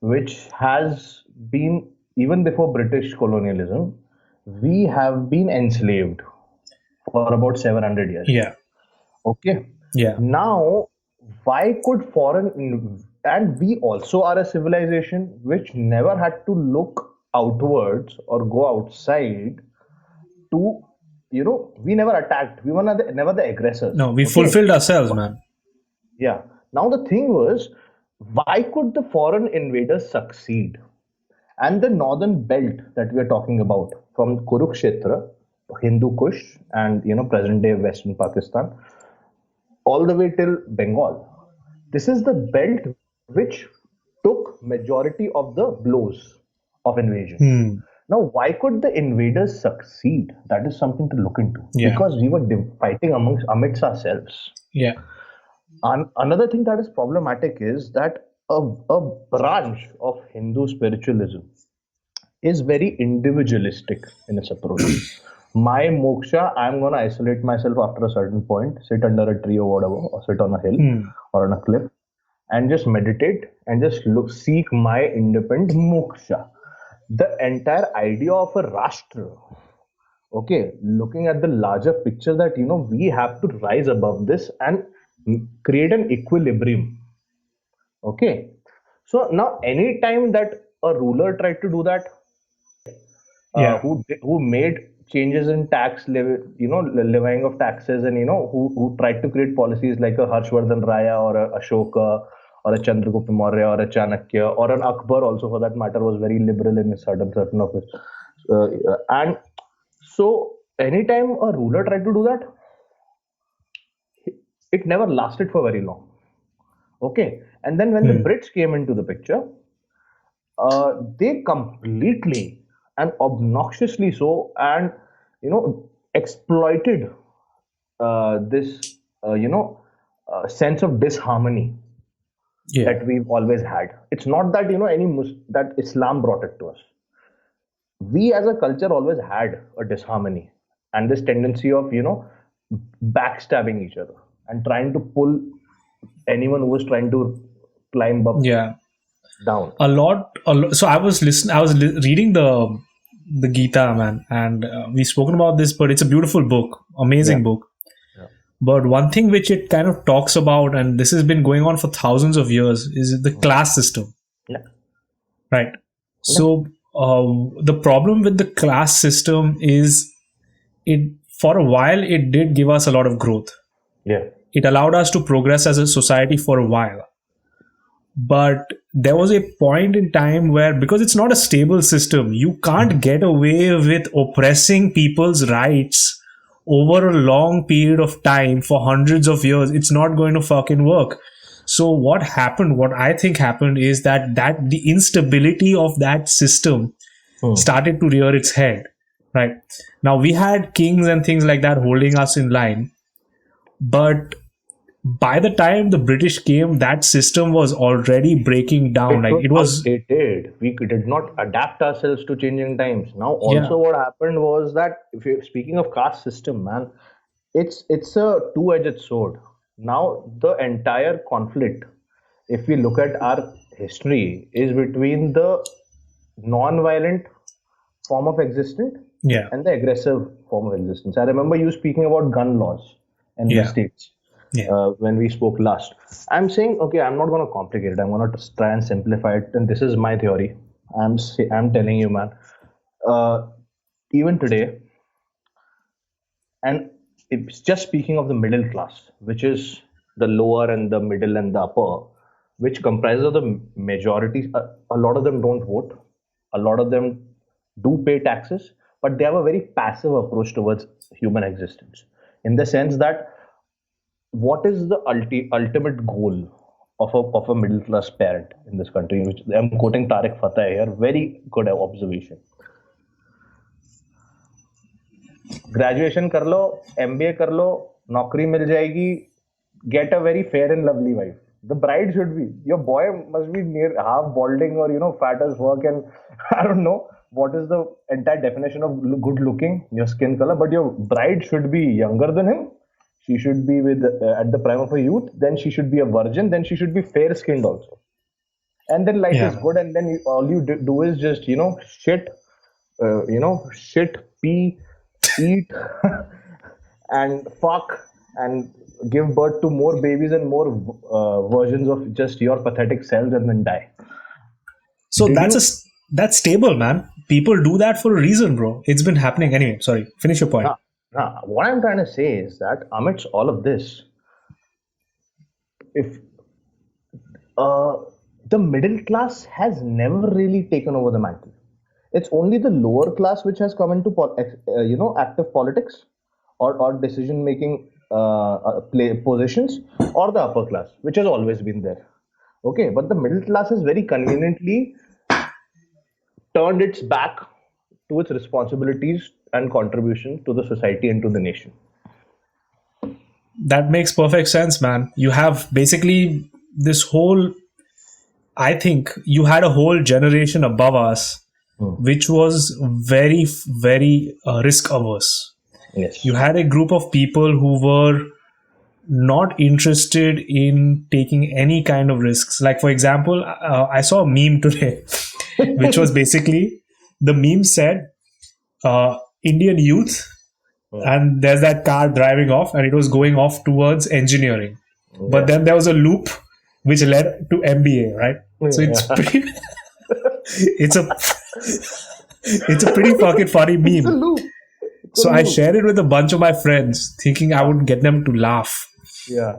B: which has been, even before British colonialism, we have been enslaved for about 700 years.
A: yeah,
B: Okay.
A: yeah,
B: Now, why could and we also are a civilization which never had to look outwards or go outside to, we never attacked. We were never the aggressors.
A: no, we
B: Okay.
A: fulfilled ourselves, man.
B: Yeah. Now the thing was, why could the foreign invaders succeed? And the northern belt that we are talking about, from Kurukshetra, Hindu Kush, and present day Western Pakistan, all the way till Bengal. This is the belt which took majority of the blows of invasion.
A: Hmm.
B: Now, why could the invaders succeed? That is something to look into,
A: Yeah,
B: because we were fighting amidst ourselves.
A: yeah,
B: Another thing that is problematic is that a branch of Hindu spiritualism is very individualistic in its approach. My moksha, I'm going to isolate myself after a certain point, sit under a tree or whatever, or sit on a hill
A: hmm.
B: or on a cliff, and just meditate and just seek my independent moksha. The entire idea of a rashtra, okay, looking at the larger picture, that we have to rise above this and create an equilibrium. Okay, so now anytime that a ruler tried to do that,
A: Yeah,
B: who made changes in levying of taxes, and who tried to create policies like a Harshvardhan Raya or a Ashoka or a Chandragupta Maurya or a Chanakya or an Akbar also, for that matter, was very liberal in certain of his. And so anytime a ruler tried to do that, it never lasted for very long. Okay, and then when the
A: hmm.
B: Brits came into the picture, they completely and obnoxiously so, and exploited this sense of disharmony
A: Yeah,
B: that we've always had. It's not that that Islam brought it to us. we as a culture always had a disharmony and this tendency of, backstabbing each other and trying to pull anyone who was trying to climb up
A: Yeah.
B: down.
A: So I was reading the Gita, man, and we've spoken about this, but it's a beautiful book, amazing
B: Yeah.
A: book.
B: Yeah.
A: But one thing which it kind of talks about, and this has been going on for thousands of years, is the class system,
B: Yeah.
A: right? So the problem with the class system is it for a while it did give us a lot of growth.
B: Yeah.
A: It allowed us to progress as a society for a while. But there was a point in time where, because it's not a stable system, you can't get away with oppressing people's rights over a long period of time for hundreds of years. It's not going to fucking work. So what I think happened is that the instability of that system started to rear its head. Right. Now we had kings and things like that holding us in line. But by the time the British came, that system was already breaking down.
B: It
A: Like
B: was
A: it was,
B: outdated. We did not adapt ourselves to changing times. Now, also, what happened was that if you're speaking of caste system, man, it's a two-edged sword. Now, the entire conflict, if we look at our history, is between the non-violent form of existence
A: yeah,
B: and the aggressive form of existence. I remember you speaking about gun laws in the
A: Yeah.
B: states
A: yeah,
B: when we spoke last. I'm saying, okay, I'm not going to complicate it. I'm going to try and simplify it. And this is my theory. I'm telling you, man. Even today, and it's just speaking of the middle class, which is the lower and the middle and the upper, which comprises of the majority. A lot of them don't vote. A lot of them do pay taxes, but they have a very passive approach towards human existence, in the sense that what is the ultimate goal of a middle class parent in this country? Which I'm quoting Tariq Fateh here. Very good observation. Graduation कर लो, MBA कर लो, नौकरी मिल जाएगी, get a very fair and lovely wife. The bride should be, your boy must be near half balding or fat as fuck, and I don't know what is the entire definition of good looking, your skin color, but your bride should be younger than him. She should be with at the prime of her youth. Then she should be a virgin. Then she should be fair skinned also. And then life is
A: yeah.
B: good. And then all you do is just shit, shit, pee, eat, and fuck, and give birth to more babies and more versions of just your pathetic selves, and then die.
A: So
B: Did you-
A: that's stable, man. People do that for a reason, bro. It's been happening anyway. Sorry, finish your point.
B: What I'm trying to say is that amidst all of this, if the middle class has never really taken over the mantle, it's only the lower class which has come into active politics or decision making positions, or the upper class, which has always been there. Okay, but the middle class has very conveniently turned its back to its responsibilities and contribution to the society and to the nation.
A: That makes perfect sense, man. You have basically this whole, I think you had a whole generation above us which was very, very risk averse.
B: Yes.
A: You had a group of people who were not interested in taking any kind of risks. Like, for example, I saw a meme today, which was basically, the meme said, Indian youth, and there's that car driving off, and it was going off towards engineering. But then there was a loop which led to MBA, right? So it's pretty, it's a pretty fucking funny meme.
B: It's a loop.
A: So I shared it with a bunch of my friends, thinking I would get them to laugh.
B: Yeah.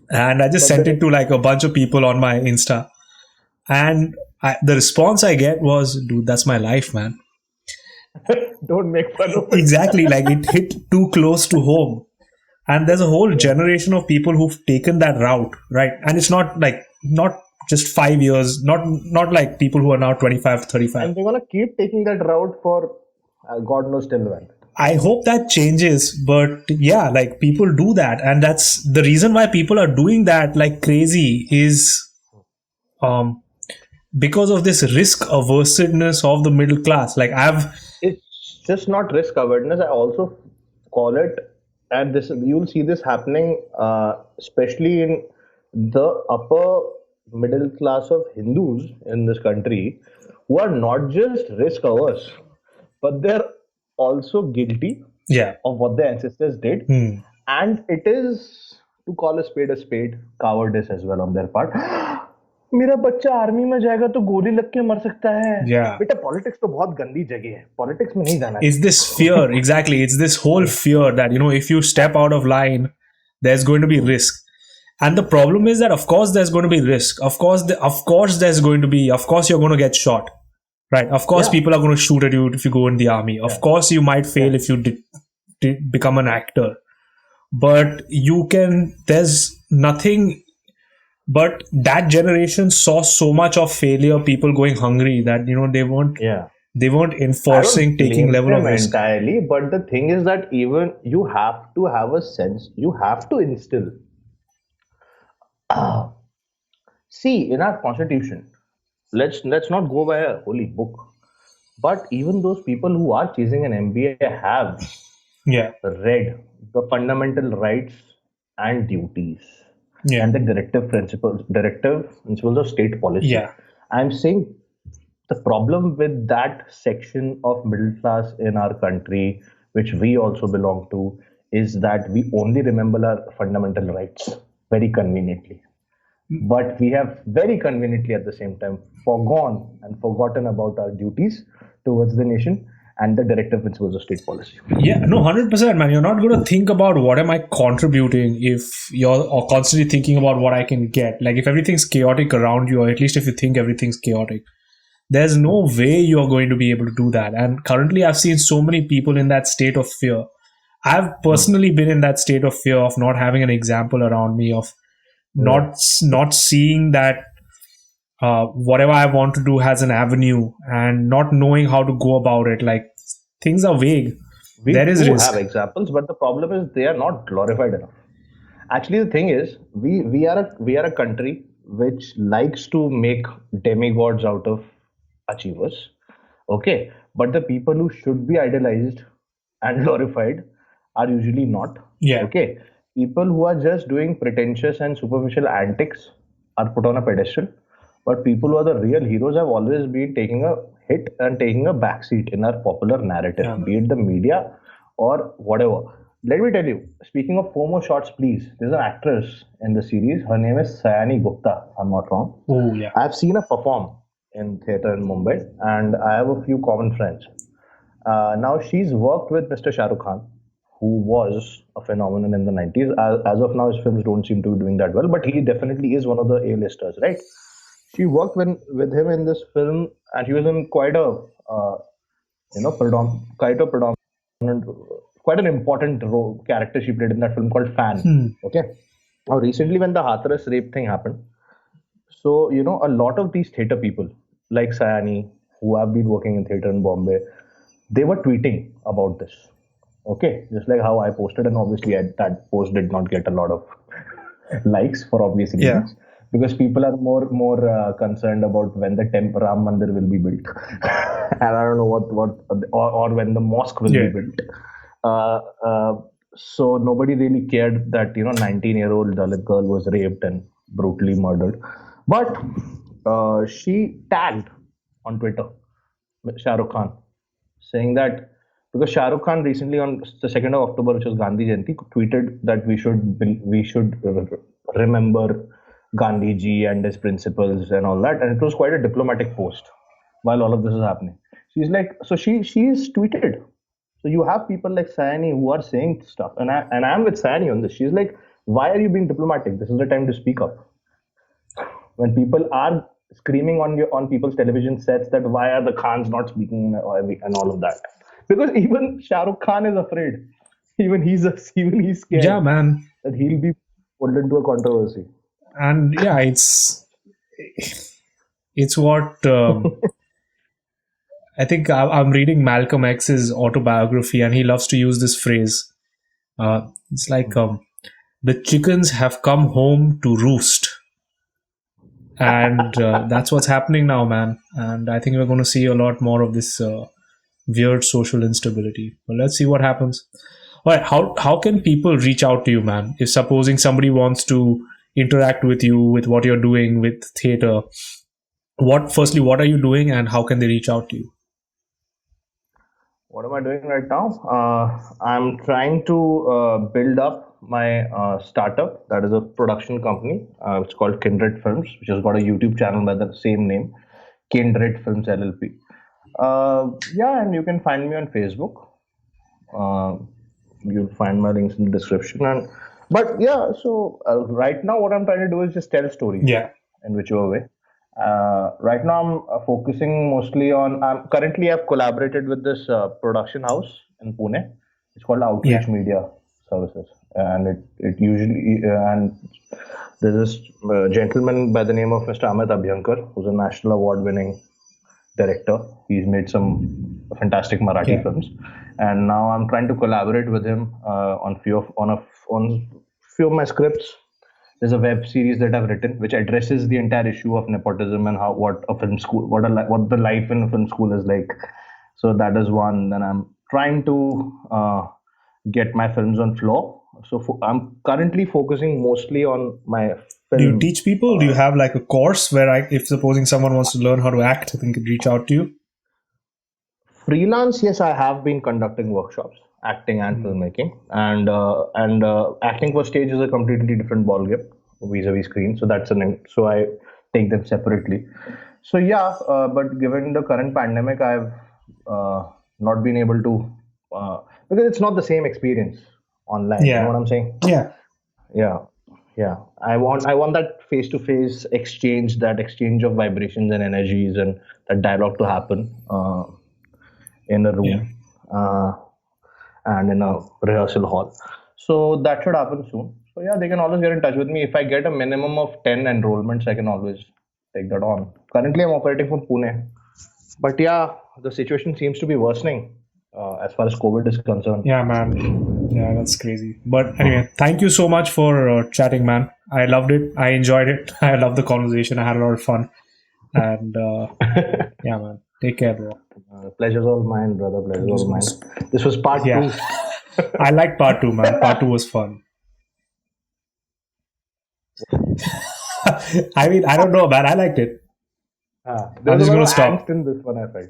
A: And I just sent it to like a bunch of people on my Insta. And the response I get was, dude, that's my life, man.
B: Don't make fun of it.
A: Exactly. Like, it hit too close to home. And there's a whole generation of people who've taken that route, right? And it's not just 5 years, not like people who are now 25, 35.
B: And they're going to keep taking that route for God knows till when.
A: I hope that changes, but yeah, like, people do that. And that's the reason why people are doing that like crazy is, because of this risk averseness of the middle class. Like
B: It's just not risk awareness. I also call it, and this you'll see this happening, especially in the upper middle class of Hindus in this country, who are not just risk averse, but they're also guilty
A: yeah.
B: of what their ancestors did, and it is, to call a spade, cowardice as well on their part. मेरा बच्चा army में जाएगा तो गोली लग के मर सकता है.
A: Yeah.
B: बेटा पॉलिटिक्स तो बहुत गंदी जगह है, पॉलिटिक्स में नहीं जाना.
A: It's this fear, exactly. It's this whole fear that, if you step out of line, there's going to be risk. And the problem is that, of course, there's going to be risk. Of course, there's going to be, of course, you're going to get shot. Right? Of course, people are going to shoot at you if you go in the army. Of course, you might fail if you become an actor. But there's nothing. But that generation saw so much of failure, people going hungry, that they weren't enforcing taking level of risk
B: entirely. But the thing is that even you have to have a sense, you have to instill. See, in our constitution, let's not go by a holy book, but even those people who are chasing an MBA have read the fundamental rights and duties. And the directive principles of state policy.
A: Yeah.
B: I'm saying the problem with that section of middle class in our country, which we also belong to, is that we only remember our fundamental rights very conveniently. But we have very conveniently at the same time forgotten about our duties towards the nation and the directive principles of state policy.
A: Yeah, no, 100%, man. You're not going to think about what am I contributing if you're constantly thinking about what I can get. Like, if everything's chaotic around you, or at least if you think everything's chaotic, there's no way you're going to be able to do that. And currently, I've seen so many people in that state of fear. I've personally been in that state of fear of not having an example around me, of not seeing that whatever I want to do has an avenue, and not knowing how to go about it. Like, things are vague. There is risk.
B: We have examples, but the problem is they are not glorified enough. Actually, the thing is, we are a country which likes to make demigods out of achievers. Okay, but the people who should be idolized and glorified are usually not.
A: Yeah.
B: Okay, people who are just doing pretentious and superficial antics are put on a pedestal. But people who are the real heroes have always been taking a hit and taking a backseat in our popular narrative, be it the media or whatever. Let me tell you, speaking of FOMO shots, please, there's an actress in the series. Her name is Sayani Gupta, if I'm not wrong.
A: Oh, yeah.
B: I've seen her perform in theatre in Mumbai, and I have a few common friends. Now, she's worked with Mr. Shah Rukh Khan, who was a phenomenon in the 90s. As of now, his films don't seem to be doing that well, but he definitely is one of the A-listers, right? She worked with him in this film, and he was in quite an important character she played in that film called Fan. Okay. Now, recently, when the Hathras rape thing happened, so a lot of these theatre people like Sayani, who have been working in theatre in Bombay, they were tweeting about this. Okay, just like how I posted, and obviously that post did not get a lot of likes for obvious reasons. Because people are more concerned about when the Ram Mandir will be built, and I don't know what or when the mosque will be built. So nobody really cared that 19-year-old Dalit girl was raped and brutally murdered. But she tagged on Twitter Shah Rukh Khan, saying that because Shah Rukh Khan recently on the 2nd of October, which was Gandhi Jayanti, tweeted that we should remember Gandhi ji and his principles and all that, and it was quite a diplomatic post while all of this is happening. She's like, so she's tweeted. So you have people like Sayani who are saying stuff, and I'm with Sayani on this. She's like, why are you being diplomatic? This is the time to speak up. When people are screaming on people's television sets that why are the Khans not speaking and all of that, because even Shah Rukh Khan is afraid. Even he's scared.
A: Yeah, man.
B: That he'll be pulled into a controversy.
A: And yeah, it's what I think. I'm reading Malcolm X's autobiography, and he loves to use this phrase. It's like the chickens have come home to roost, And that's what's happening now, man. And I think we're going to see a lot more of this weird social instability. But let's see what happens. All right, how can people reach out to you, man? If supposing somebody wants to interact with you, with what you're doing with theater, what are you doing, and how can they reach out to you?
B: What am I doing right now? I'm trying to build up my startup. That is a production company. It's called Kindred Films, which has got a YouTube channel by the same name, Kindred Films LLP. Yeah, and you can find me on Facebook. Uh, you'll find my links in the description. And but yeah, so right now what I'm trying to do is just tell stories
A: Yeah.
B: in whichever way. Right now, I'm focusing mostly on. I'm currently I've collaborated with this production house in Pune. It's called
A: Yeah.
B: Outreach Media Services, and it usually and there's this gentleman by the name of Mr. Amit Abhyankar, who's a national award-winning director. He's made some fantastic Marathi
A: Yeah.
B: films, and now I'm trying to collaborate with him on few of my scripts. There's a web series that I've written which addresses the entire issue of nepotism and how what a film school what the life in a film school is like. So that is one. Then I'm trying to get my films on floor. So I'm currently focusing mostly on my
A: Do you
B: film.
A: teach people? Do you have like a course where if supposing someone wants to learn how to act, they can reach out to you?
B: Freelance, yes, I have been conducting workshops, acting and
A: Mm.
B: filmmaking, and acting for stage is a completely different ballgame vis-a-vis screen. So so I take them separately. So yeah, but given the current pandemic, I've not been able to because it's not the same experience online. You know what
A: Yeah.
B: I'm saying?
A: Yeah.
B: Yeah, yeah. I want that face-to-face exchange, that exchange of vibrations and energies, and that dialogue to happen. In a
A: Yeah.
B: room uh, and in a rehearsal hall. So that should happen soon. So yeah, they can always get in touch with me. If I get a minimum of 10 enrollments, I can always take that on. Currently, I'm operating from Pune. But yeah, the situation seems to be worsening as far as COVID is concerned.
A: Yeah, man. Yeah, that's crazy. But anyway, thank you so much for chatting, man. I loved it. I enjoyed it. I loved the conversation. I had a lot of fun. And yeah, man. Take care, bro.
B: Pleasure's all mine, brother. Pleasure's
A: Thank you
B: all
A: so
B: mine.
A: much.
B: This was part
A: Yeah.
B: two.
A: I liked part two, man. Part two was fun. I mean, I don't know, man. I liked it.
B: There
A: I'm
B: was a
A: just
B: lot
A: going
B: of
A: to stop.
B: angst in this one, I felt.